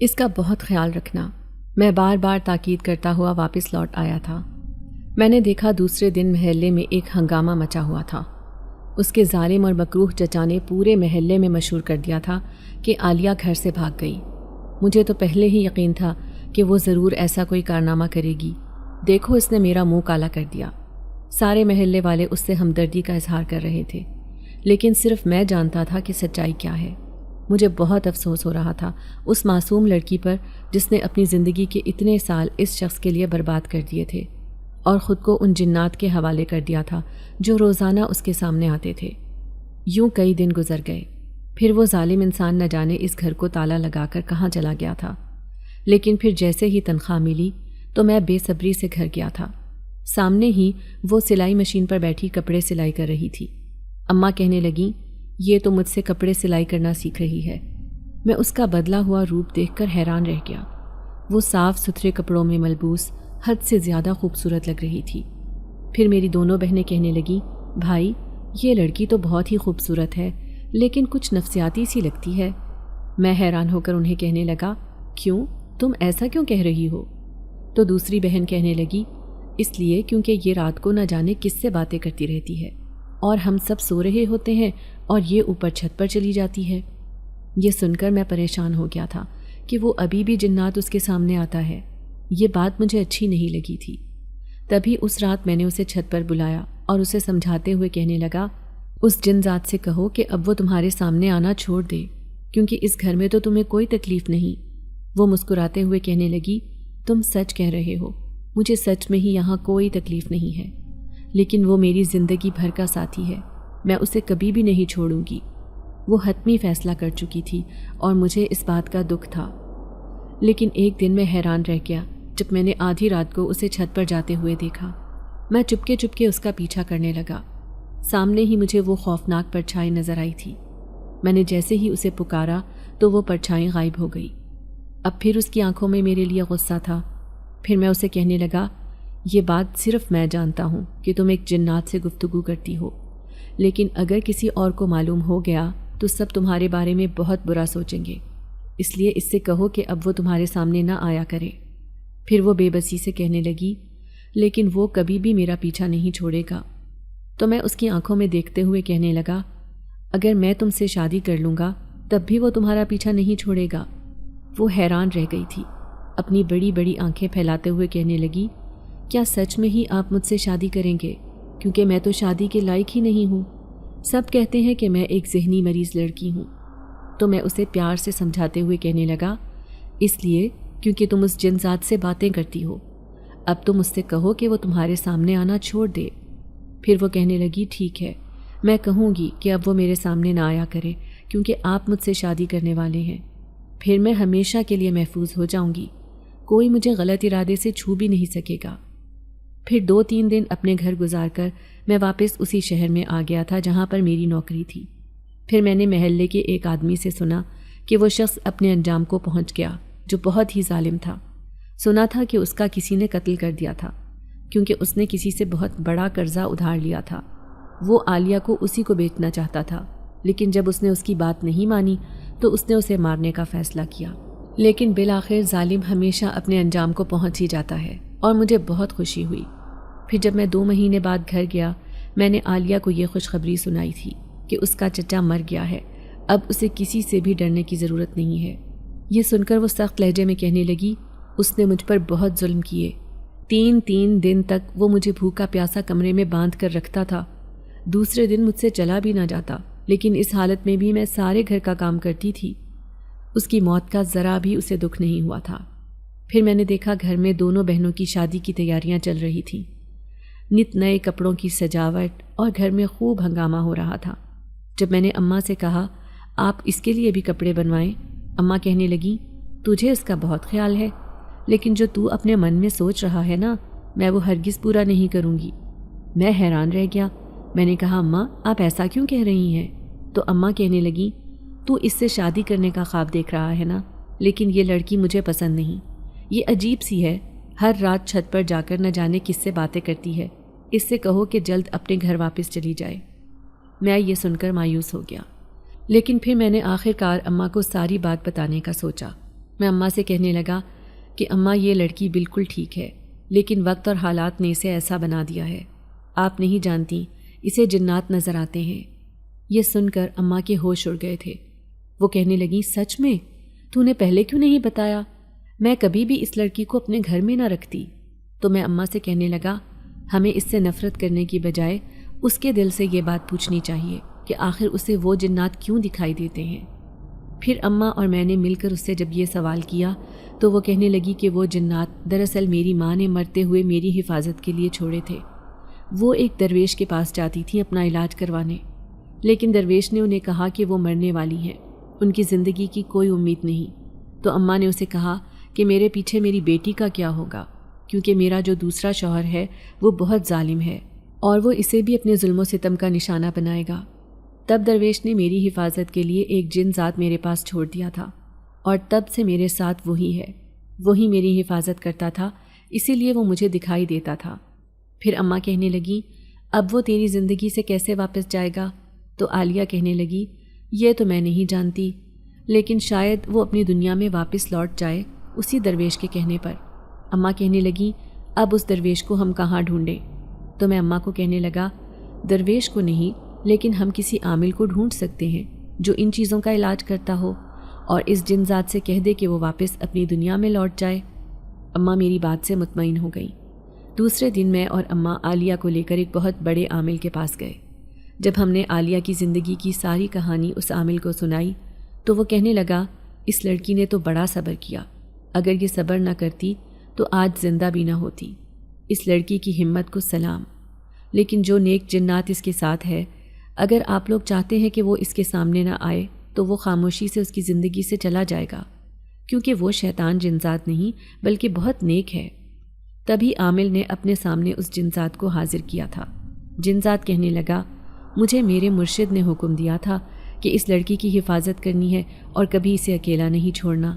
اس کا بہت خیال رکھنا۔ میں بار بار تاکید کرتا ہوا واپس لوٹ آیا تھا۔ میں نے دیکھا دوسرے دن محلے میں ایک ہنگامہ مچا ہوا تھا۔ اس کے ظالم اور مکروہ چچا نے پورے محلے میں مشہور کر دیا تھا کہ عالیہ گھر سے بھاگ گئی۔ مجھے تو پہلے ہی یقین تھا کہ وہ ضرور ایسا کوئی کارنامہ کرے گی۔ دیکھو اس نے میرا منہ کالا کر دیا۔ سارے محلے والے اس سے ہمدردی کا اظہار کر رہے تھے، لیکن صرف میں جانتا تھا کہ سچائی کیا ہے۔ مجھے بہت افسوس ہو رہا تھا اس معصوم لڑکی پر جس نے اپنی زندگی کے اتنے سال اس شخص کے لیے برباد کر دیے تھے اور خود کو ان جنات کے حوالے کر دیا تھا جو روزانہ اس کے سامنے آتے تھے۔ یوں کئی دن گزر گئے، پھر وہ ظالم انسان نہ جانے اس گھر کو تالا لگا کر کہاں چلا گیا تھا۔ لیکن پھر جیسے ہی تنخواہ ملی تو میں بے صبری سے گھر گیا تھا۔ سامنے ہی وہ سلائی مشین پر بیٹھی کپڑے سلائی کر رہی تھی۔ اماں کہنے لگیں یہ تو مجھ سے کپڑے سلائی کرنا سیکھ رہی ہے۔ میں اس کا بدلا ہوا روپ دیکھ کر حیران رہ گیا۔ وہ صاف ستھرے کپڑوں میں ملبوس حد سے زیادہ خوبصورت لگ رہی تھی۔ پھر میری دونوں بہنیں کہنے لگیں بھائی یہ لڑکی تو بہت ہی خوبصورت ہے، لیکن کچھ نفسیاتی سی لگتی ہے۔ میں حیران ہو کر انہیں کہنے لگا کیوں، تم ایسا کیوں کہہ رہی ہو؟ تو دوسری بہن کہنے لگی اس لیے کیونکہ یہ رات کو نہ جانے کس سے باتیں کرتی رہتی ہے اور ہم سب سو رہے ہوتے ہیں اور یہ اوپر چھت پر چلی جاتی ہے۔ یہ سن کر میں پریشان ہو گیا تھا کہ وہ ابھی بھی جنات اس کے سامنے آتا ہے۔ یہ بات مجھے اچھی نہیں لگی تھی۔ تبھی اس رات میں نے اسے چھت پر بلایا اور اسے سمجھاتے ہوئے کہنے لگا اس جن ذات سے کہو کہ اب وہ تمہارے سامنے آنا چھوڑ دے، کیونکہ اس گھر میں تو تمہیں کوئی تکلیف نہیں۔ وہ مسکراتے ہوئے کہنے لگی تم سچ کہہ رہے ہو، مجھے سچ میں ہی یہاں کوئی تکلیف نہیں ہے، لیکن وہ میری زندگی بھر کا ساتھی ہے، میں اسے کبھی بھی نہیں چھوڑوں گی۔ وہ حتمی فیصلہ کر چکی تھی اور مجھے اس بات کا دکھ تھا۔ لیکن ایک دن میں حیران رہ گیا جب میں نے آدھی رات کو اسے چھت پر جاتے ہوئے دیکھا۔ میں چپکے چپکے اس کا پیچھا کرنے لگا۔ سامنے ہی مجھے وہ خوفناک پرچھائی نظر آئی تھی۔ میں نے جیسے ہی اسے پکارا تو وہ پرچھائی غائب ہو گئی۔ اب پھر اس کی آنکھوں میں میرے لیے غصہ تھا۔ پھر میں اسے کہنے لگا یہ بات صرف میں جانتا ہوں کہ تم ایک جنات سے گفتگو کرتی ہو، لیکن اگر کسی اور کو معلوم ہو گیا تو سب تمہارے بارے میں بہت برا سوچیں گے، اس لیے اس سے کہو کہ اب وہ تمہارے سامنے نہ آیا کرے۔ پھر وہ بے بسی سے کہنے لگی لیکن وہ کبھی بھی میرا پیچھا نہیں چھوڑے گا۔ تو میں اس کی آنکھوں میں دیکھتے ہوئے کہنے لگا اگر میں تم سے شادی کر لوں گا تب بھی وہ تمہارا پیچھا نہیں چھوڑے گا۔ وہ حیران رہ گئی تھی، اپنی بڑی بڑی آنکھیں پھیلاتے ہوئے کہنے لگی کیا سچ میں ہی آپ مجھ سے شادی کریں گے؟ کیونکہ میں تو شادی کے لائق ہی نہیں ہوں۔ سب کہتے ہیں کہ میں ایک ذہنی مریض لڑکی ہوں۔ تو میں اسے پیار سے سمجھاتے ہوئے کہنے لگا اس لیے کیونکہ تم اس جن ذات سے باتیں کرتی ہو، اب تم اس سے کہو کہ وہ تمہارے سامنے آنا چھوڑ دے۔ پھر وہ کہنے لگی ٹھیک ہے، میں کہوں گی کہ اب وہ میرے سامنے نہ آیا کرے کیونکہ آپ مجھ سے شادی کرنے والے ہیں، پھر میں ہمیشہ کے لیے محفوظ ہو جاؤں گی، کوئی مجھے غلط ارادے سے چھو بھی نہیں سکے گا۔ پھر 2-3 دن اپنے گھر گزار کر میں واپس اسی شہر میں آ گیا تھا جہاں پر میری نوکری تھی۔ پھر میں نے محلے کے ایک آدمی سے سنا کہ وہ شخص اپنے انجام کو پہنچ گیا جو بہت ہی ظالم تھا۔ سنا تھا کہ اس کا کسی نے قتل کر دیا تھا کیونکہ اس نے کسی سے بہت بڑا قرضہ ادھار لیا تھا۔ وہ عالیہ کو اسی کو بیچنا چاہتا تھا، لیکن جب اس نے اس کی بات نہیں مانی تو اس نے اسے مارنے کا فیصلہ کیا۔ لیکن بالآخر ظالم ہمیشہ اپنے انجام کو پہنچ ہی جاتا ہے اور مجھے بہت خوشی ہوئی۔ پھر جب میں 2 مہینے بعد گھر گیا میں نے عالیہ کو یہ خوشخبری سنائی تھی کہ اس کا چچا مر گیا ہے، اب اسے کسی سے بھی ڈرنے کی ضرورت نہیں ہے۔ یہ سن کر وہ سخت لہجے میں کہنے لگی اس نے مجھ پر بہت ظلم کیے، 3 دن تک وہ مجھے بھوکا پیاسا کمرے میں باندھ کر رکھتا تھا، دوسرے دن مجھ سے چلا بھی نہ جاتا، لیکن اس حالت میں بھی میں سارے گھر کا کام کرتی تھی۔ اس کی موت کا ذرا بھی اسے دکھ نہیں ہوا تھا۔ پھر میں نے دیکھا گھر میں دونوں بہنوں کی شادی کی تیاریاں چل رہی تھیں، نت نئے کپڑوں کی سجاوٹ اور گھر میں خوب ہنگامہ ہو رہا تھا۔ جب میں نے اماں سے کہا آپ اس کے لیے بھی کپڑے بنوائیں، اماں کہنے لگیں تجھے اس کا بہت خیال ہے، لیکن جو تو اپنے من میں سوچ رہا ہے نا، میں وہ ہرگز پورا نہیں کروں گی۔ میں حیران رہ گیا۔ میں نے کہا اماں آپ ایسا کیوں کہہ رہی ہیں؟ تو اماں کہنے لگیں تو اس سے شادی کرنے کا خواب دیکھ رہا ہے نا، لیکن یہ لڑکی مجھے پسند نہیں، یہ عجیب سی ہے، ہر رات چھت پر جا کر نہ جانے کس سے باتیں کرتی ہے، اس سے کہو کہ جلد اپنے گھر واپس چلی جائے۔ میں یہ سن کر مایوس ہو گیا، لیکن پھر میں نے آخر کار اماں کو ساری بات بتانے کا سوچا۔ میں اماں سے کہنے لگا کہ اماں یہ لڑکی بالکل ٹھیک ہے، لیکن وقت اور حالات نے اسے ایسا بنا دیا ہے، آپ نہیں جانتی اسے جنات نظر آتے ہیں۔ یہ سن کر اماں کے ہوش اڑ گئے تھے۔ وہ کہنے لگیں سچ میں؟ تو نے پہلے کیوں نہیں بتایا؟ میں کبھی بھی اس لڑکی کو اپنے گھر میں نہ رکھتی۔ تو میں اماں سے کہنے لگا ہمیں اس سے نفرت کرنے کی بجائے اس کے دل سے یہ بات پوچھنی چاہیے کہ آخر اسے وہ جنات کیوں دکھائی دیتے ہیں۔ پھر اماں اور میں نے مل کر اس سے جب یہ سوال کیا تو وہ کہنے لگی کہ وہ جنات دراصل میری ماں نے مرتے ہوئے میری حفاظت کے لیے چھوڑے تھے۔ وہ ایک درویش کے پاس جاتی تھیں اپنا علاج کروانے، لیکن درویش نے انہیں کہا کہ وہ مرنے والی ہیں، ان کی زندگی کی کوئی امید نہیں۔ تو اماں نے اسے کہا کہ میرے پیچھے میری بیٹی کا کیا ہوگا، کیونکہ میرا جو دوسرا شوہر ہے وہ بہت ظالم ہے اور وہ اسے بھی اپنے ظلم و ستم کا نشانہ بنائے گا۔ تب درویش نے میری حفاظت کے لیے ایک جن ذات میرے پاس چھوڑ دیا تھا، اور تب سے میرے ساتھ وہی ہے، وہی میری حفاظت کرتا تھا، اسی لیے وہ مجھے دکھائی دیتا تھا۔ پھر اماں کہنے لگی اب وہ تیری زندگی سے کیسے واپس جائے گا؟ تو عالیہ کہنے لگی یہ تو میں نہیں جانتی، لیکن شاید وہ اپنی دنیا میں واپس لوٹ جائے اسی درویش کے کہنے پر۔ اماں کہنے لگی اب اس درویش کو ہم کہاں ڈھونڈیں؟ تو میں اماں کو کہنے لگا درویش کو نہیں، لیکن ہم کسی عامل کو ڈھونڈ سکتے ہیں جو ان چیزوں کا علاج کرتا ہو، اور اس جن ذات سے کہہ دے کہ وہ واپس اپنی دنیا میں لوٹ جائے۔ اماں میری بات سے مطمئن ہو گئی۔ دوسرے دن میں اور اماں عالیہ کو لے کر ایک بہت بڑے عامل کے پاس گئے۔ جب ہم نے عالیہ کی زندگی کی ساری کہانی اس عامل کو سنائی تو وہ کہنے لگا اس لڑکی نے تو بڑا صبر کیا، اگر یہ صبر نہ کرتی تو آج زندہ بھی نہ ہوتی۔ اس لڑکی کی ہمت کو سلام، لیکن جو نیک جنات اس کے ساتھ ہے، اگر آپ لوگ چاہتے ہیں کہ وہ اس کے سامنے نہ آئے تو وہ خاموشی سے اس کی زندگی سے چلا جائے گا، کیونکہ وہ شیطان جنزاد نہیں بلکہ بہت نیک ہے۔ تبھی عامل نے اپنے سامنے اس جنزاد کو حاضر کیا تھا۔ جنزاد کہنے لگا مجھے میرے مرشد نے حکم دیا تھا کہ اس لڑکی کی حفاظت کرنی ہے اور کبھی اسے اکیلا نہیں چھوڑنا،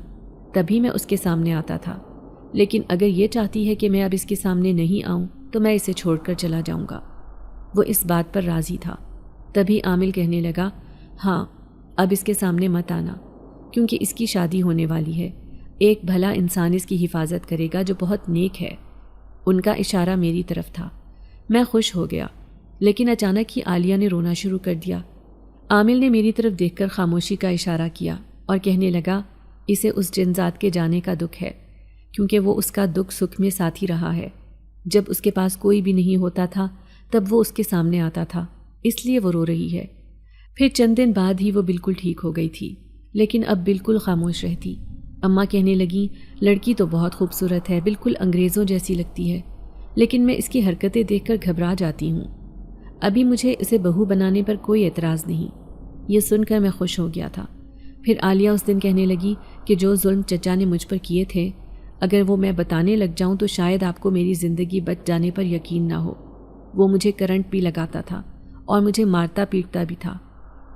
تبھی میں اس کے سامنے آتا تھا، لیکن اگر یہ چاہتی ہے کہ میں اب اس کے سامنے نہیں آؤں تو میں اسے چھوڑ کر چلا جاؤں گا۔ وہ اس بات پر راضی تھا۔ تبھی عامل کہنے لگا ہاں اب اس کے سامنے مت آنا، کیونکہ اس کی شادی ہونے والی ہے، ایک بھلا انسان اس کی حفاظت کرے گا جو بہت نیک ہے۔ ان کا اشارہ میری طرف تھا۔ میں خوش ہو گیا، لیکن اچانک ہی عالیہ نے رونا شروع کر دیا۔ عامل نے میری طرف دیکھ کر خاموشی کا اشارہ کیا اور کہنے لگا اسے اس جنزاد کے جانے کا دکھ ہے، کیونکہ وہ اس کا دکھ سکھ میں ساتھی رہا ہے۔ جب اس کے پاس کوئی بھی نہیں ہوتا تھا تب وہ اس کے سامنے آتا تھا، اس لیے وہ رو رہی ہے۔ پھر چند دن بعد ہی وہ بالکل ٹھیک ہو گئی تھی، لیکن اب بالکل خاموش رہتی۔ اماں کہنے لگیں لڑکی تو بہت خوبصورت ہے، بالکل انگریزوں جیسی لگتی ہے، لیکن میں اس کی حرکتیں دیکھ کر گھبرا جاتی ہوں۔ ابھی مجھے اسے بہو بنانے پر کوئی اعتراض نہیں۔ یہ سن کر میں خوش ہو گیا تھا۔ پھر عالیہ اس دن کہنے لگی کہ جو ظلم چچا نے مجھ پر کیے تھے، اگر وہ میں بتانے لگ جاؤں تو شاید آپ کو میری زندگی بچ جانے پر یقین نہ ہو۔ وہ مجھے کرنٹ بھی لگاتا تھا اور مجھے مارتا پیٹتا بھی تھا۔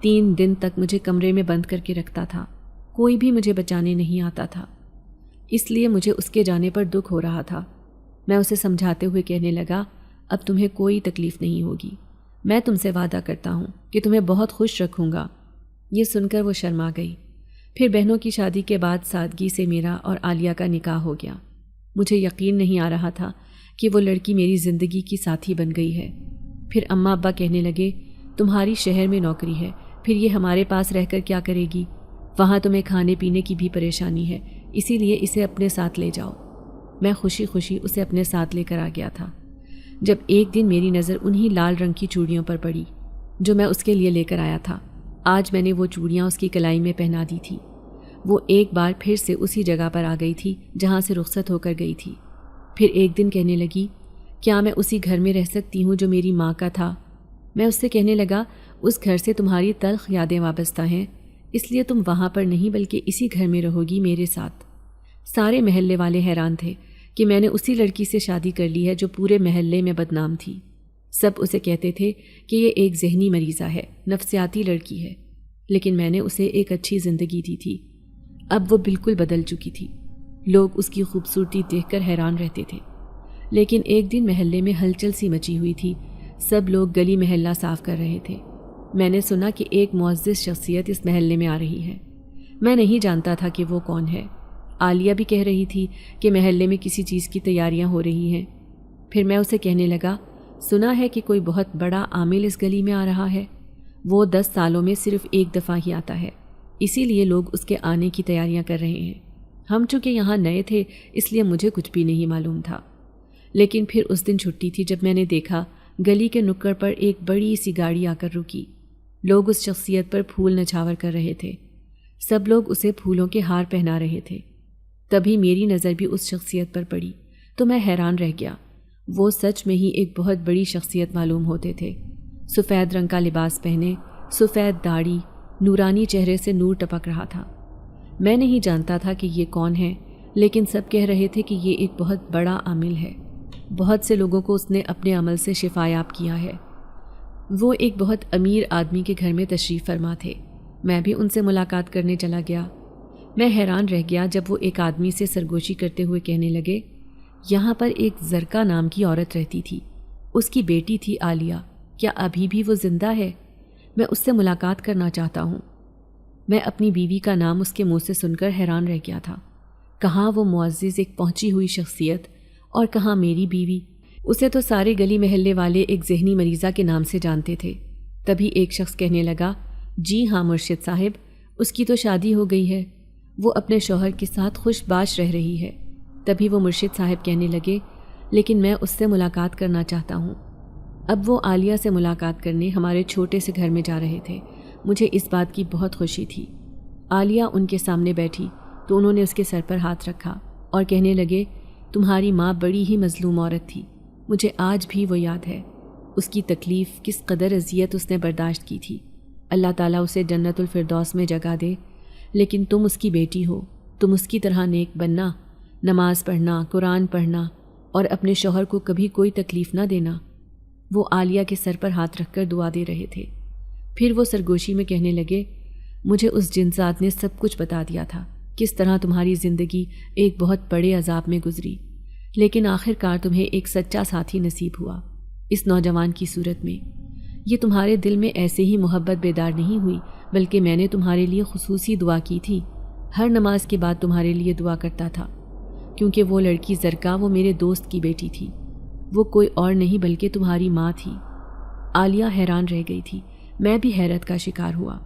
3 دن تک مجھے کمرے میں بند کر کے رکھتا تھا، کوئی بھی مجھے بچانے نہیں آتا تھا، اس لیے مجھے اس کے جانے پر دکھ ہو رہا تھا۔ میں اسے سمجھاتے ہوئے کہنے لگا اب تمہیں کوئی تکلیف نہیں ہوگی، میں تم سے وعدہ کرتا ہوں کہ تمہیں بہت خوش رکھوں گا۔ یہ سن کر وہ شرما گئی۔ پھر بہنوں کی شادی کے بعد سادگی سے میرا اور عالیہ کا نکاح ہو گیا۔ مجھے یقین نہیں آ رہا تھا کہ وہ لڑکی میری زندگی کی ساتھی بن گئی ہے۔ پھر اماں ابا کہنے لگے تمہاری شہر میں نوکری ہے، پھر یہ ہمارے پاس رہ کر کیا کرے گی؟ وہاں تمہیں کھانے پینے کی بھی پریشانی ہے، اسی لیے اسے اپنے ساتھ لے جاؤ۔ میں خوشی خوشی اسے اپنے ساتھ لے کر آ گیا تھا۔ جب ایک دن میری نظر انہی لال رنگ کی چوڑیوں پر پڑی جو میں اس کے لیے لے کر آیا تھا۔ آج میں نے وہ چوڑیاں اس کی کلائی میں پہنا دی تھی۔ وہ ایک بار پھر سے اسی جگہ پر آ گئی تھی جہاں سے رخصت ہو کر گئی تھی۔ پھر ایک دن کہنے لگی کیا میں اسی گھر میں رہ سکتی ہوں جو میری ماں کا تھا؟ میں اس سے کہنے لگا اس گھر سے تمہاری تلخ یادیں وابستہ ہیں، اس لیے تم وہاں پر نہیں بلکہ اسی گھر میں رہو گی میرے ساتھ۔ سارے محلے والے حیران تھے کہ میں نے اسی لڑکی سے شادی کر لی ہے جو پورے محلے میں بدنام تھی۔ سب اسے کہتے تھے کہ یہ ایک ذہنی مریضہ ہے، نفسیاتی لڑکی ہے، لیکن میں نے اسے ایک اچھی زندگی دی تھی۔ اب وہ بالکل بدل چکی تھی۔ لوگ اس کی خوبصورتی دیکھ کر حیران رہتے تھے۔ لیکن ایک دن محلے میں ہلچل سی مچی ہوئی تھی، سب لوگ گلی محلہ صاف کر رہے تھے۔ میں نے سنا کہ ایک معزز شخصیت اس محلے میں آ رہی ہے۔ میں نہیں جانتا تھا کہ وہ کون ہے۔ عالیہ بھی کہہ رہی تھی کہ محلے میں کسی چیز کی تیاریاں ہو رہی ہیں۔ پھر میں اسے کہنے لگا، سنا ہے کہ کوئی بہت بڑا عامل اس گلی میں آ رہا ہے۔ وہ 10 سالوں میں صرف ایک دفعہ ہی آتا ہے، اسی لیے لوگ اس کے آنے کی تیاریاں کر رہے ہیں۔ ہم چونکہ یہاں نئے تھے اس لیے مجھے کچھ بھی نہیں معلوم تھا۔ لیکن پھر اس دن چھٹی تھی جب میں نے دیکھا گلی کے نکڑ پر ایک بڑی سی گاڑی آ کر رکی۔ لوگ اس شخصیت پر پھول نچھاور کر رہے تھے۔ سب لوگ اسے پھولوں کے ہار پہنا رہے تھے۔ تبھی میری نظر بھی اس شخصیت پر پڑی تو میں حیران رہ گیا۔ وہ سچ میں ہی ایک بہت بڑی شخصیت معلوم ہوتے تھے۔ سفید رنگ کا لباس پہنے، سفید داڑھی، نورانی چہرے سے نور ٹپک رہا تھا۔ میں نہیں جانتا تھا کہ یہ کون ہے، لیکن سب کہہ رہے تھے کہ یہ ایک بہت بڑا عامل ہے۔ بہت سے لوگوں کو اس نے اپنے عمل سے شفایاب کیا ہے۔ وہ ایک بہت امیر آدمی کے گھر میں تشریف فرما تھے۔ میں بھی ان سے ملاقات کرنے چلا گیا۔ میں حیران رہ گیا جب وہ ایک آدمی سے سرگوشی کرتے ہوئے کہنے لگے، یہاں پر ایک زرکا نام کی عورت رہتی تھی، اس کی بیٹی تھی عالیہ، کیا ابھی بھی وہ زندہ ہے؟ میں اس سے ملاقات کرنا چاہتا ہوں۔ میں اپنی بیوی کا نام اس کے منہ سے سن کر حیران رہ گیا تھا۔ کہاں وہ معزز ایک پہنچی ہوئی شخصیت اور کہاں میری بیوی؟ اسے تو سارے گلی محلے والے ایک ذہنی مریضہ کے نام سے جانتے تھے۔ تبھی ایک شخص کہنے لگا، جی ہاں مرشد صاحب، اس کی تو شادی ہو گئی ہے، وہ اپنے شوہر کے ساتھ خوش باش رہ رہی ہے۔ تبھی وہ مرشد صاحب کہنے لگے، لیکن میں اس سے ملاقات کرنا چاہتا ہوں۔ اب وہ عالیہ سے ملاقات کرنے ہمارے چھوٹے سے گھر میں جا رہے تھے۔ مجھے اس بات کی بہت خوشی تھی۔ عالیہ ان کے سامنے بیٹھی تو انہوں نے اس کے سر پر ہاتھ رکھا اور کہنے لگے، تمہاری ماں بڑی ہی مظلوم عورت تھی، مجھے آج بھی وہ یاد ہے۔ اس کی تکلیف، کس قدر اذیت اس نے برداشت کی تھی۔ اللہ تعالیٰ اسے جنت الفردوس میں جگہ دے۔ لیکن تم اس کی بیٹی ہو، تم اس کی طرح نیک بننا، نماز پڑھنا، قرآن پڑھنا اور اپنے شوہر کو کبھی کوئی تکلیف نہ دینا۔ وہ عالیہ کے سر پر ہاتھ رکھ کر دعا دے رہے تھے۔ پھر وہ سرگوشی میں کہنے لگے، مجھے اس جنزات نے سب کچھ بتا دیا تھا، کس طرح تمہاری زندگی ایک بہت بڑے عذاب میں گزری، لیکن آخر کار تمہیں ایک سچا ساتھی نصیب ہوا اس نوجوان کی صورت میں۔ یہ تمہارے دل میں ایسے ہی محبت بیدار نہیں ہوئی، بلکہ میں نے تمہارے لیے خصوصی دعا کی تھی۔ ہر نماز کے بعد تمہارے لیے دعا کرتا تھا، کیونکہ وہ لڑکی زرکا وہ میرے دوست کی بیٹی تھی، وہ کوئی اور نہیں بلکہ تمہاری ماں تھی۔ عالیہ حیران رہ گئی تھی، میں بھی حیرت کا شکار ہوا۔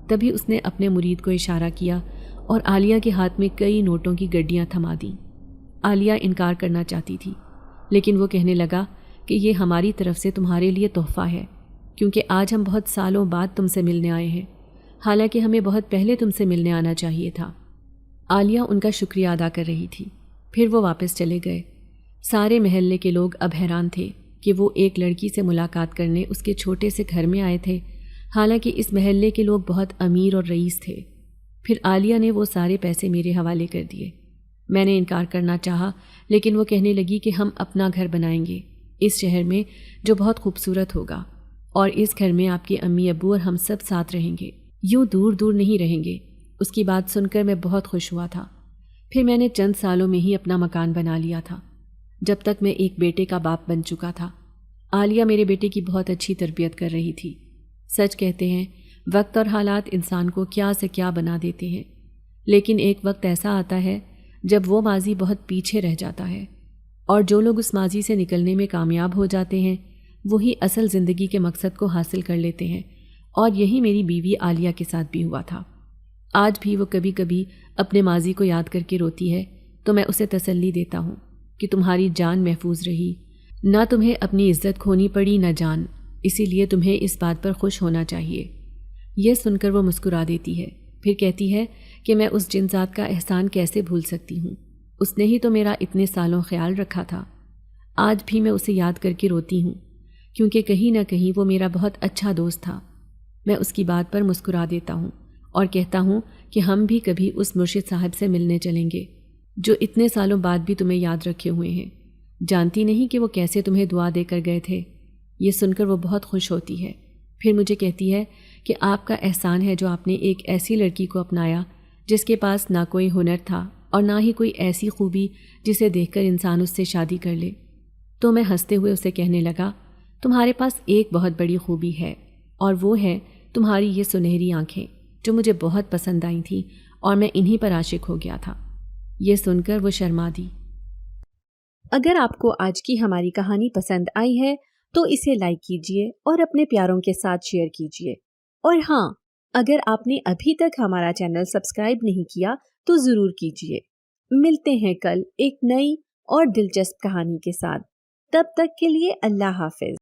تبھی اس نے اپنے مرید کو اشارہ کیا اور عالیہ کے ہاتھ میں کئی نوٹوں کی گڈیاں تھما دیں۔ عالیہ انکار کرنا چاہتی تھی، لیکن وہ کہنے لگا کہ یہ ہماری طرف سے تمہارے لیے تحفہ ہے، کیونکہ آج ہم بہت سالوں بعد تم سے ملنے آئے ہیں، حالانکہ ہمیں بہت پہلے تم سے ملنے آنا چاہیے تھا۔ عالیہ ان کا شکریہ ادا کر رہی تھی۔ پھر وہ واپس چلے گئے۔ سارے محلے کے لوگ اب حیران تھے کہ وہ ایک لڑکی سے ملاقات کرنے اس کے چھوٹے سے گھر میں آئے تھے، حالانکہ اس محلے کے لوگ بہت امیر اور رئیس تھے۔ پھر عالیہ نے وہ سارے پیسے میرے حوالے کر دیے۔ میں نے انکار کرنا چاہا، لیکن وہ کہنے لگی کہ ہم اپنا گھر بنائیں گے اس شہر میں جو بہت خوبصورت ہوگا، اور اس گھر میں آپ کے امی ابو اور ہم سب ساتھ رہیں گے، یوں دور دور نہیں رہیں گے۔ اس کی بات سن کر میں بہت خوش ہوا تھا۔ پھر میں نے چند سالوں میں ہی اپنا مکان بنا لیا تھا، جب تک میں ایک بیٹے کا باپ بن چکا تھا۔ عالیہ میرے بیٹے کی بہت اچھی تربیت کر رہی تھی۔ سچ کہتے ہیں وقت اور حالات انسان کو کیا سے کیا بنا دیتے ہیں، لیکن ایک وقت ایسا آتا ہے جب وہ ماضی بہت پیچھے رہ جاتا ہے، اور جو لوگ اس ماضی سے نکلنے میں کامیاب ہو جاتے ہیں وہی اصل زندگی کے مقصد کو حاصل کر لیتے ہیں، اور یہی میری بیوی عالیہ کے ساتھ بھی ہوا تھا۔ آج بھی وہ کبھی کبھی اپنے ماضی کو یاد کر کے روتی ہے تو میں اسے تسلی دیتا ہوں کہ تمہاری جان محفوظ رہی، نہ تمہیں اپنی عزت کھونی پڑی نہ جان، اسی لیے تمہیں اس بات پر خوش ہونا چاہیے۔ یہ سن کر وہ مسکرا دیتی ہے، پھر کہتی ہے کہ میں اس جن ذات کا احسان کیسے بھول سکتی ہوں، اس نے ہی تو میرا اتنے سالوں خیال رکھا تھا۔ آج بھی میں اسے یاد کر کے روتی ہوں، کیونکہ کہیں نہ کہیں وہ میرا بہت اچھا دوست تھا۔ میں اس کی بات پر مسکرا دیتا ہوں اور کہتا ہوں کہ ہم بھی کبھی اس مرشد صاحب سے ملنے چلیں گے جو اتنے سالوں بعد بھی تمہیں یاد رکھے ہوئے ہیں۔ جانتی نہیں کہ وہ کیسے تمہیں دعا دے کر گئے تھے۔ یہ سن کر وہ بہت خوش ہوتی ہے، پھر مجھے کہتی ہے کہ آپ کا احسان ہے جو آپ نے ایک ایسی لڑکی کو اپنایا جس کے پاس نہ کوئی ہنر تھا اور نہ ہی کوئی ایسی خوبی جسے دیکھ کر انسان اس سے شادی کر لے۔ تو میں ہنستے ہوئے اسے کہنے لگا، تمہارے پاس ایک بہت بڑی خوبی ہے، اور وہ ہے تمہاری یہ سنہری آنکھیں جو مجھے بہت پسند آئی تھیں اور میں انہی پر عاشق ہو گیا تھا۔ یہ سن کر وہ شرما دی۔ اگر آپ کو آج کی ہماری کہانی پسند آئی ہے تو اسے لائک کیجیے اور اپنے پیاروں کے ساتھ شیئر کیجیے، اور ہاں، اگر آپ نے ابھی تک ہمارا چینل سبسکرائب نہیں کیا تو ضرور کیجیے۔ ملتے ہیں کل ایک نئی اور دلچسپ کہانی کے ساتھ، تب تک کے لیے اللہ حافظ۔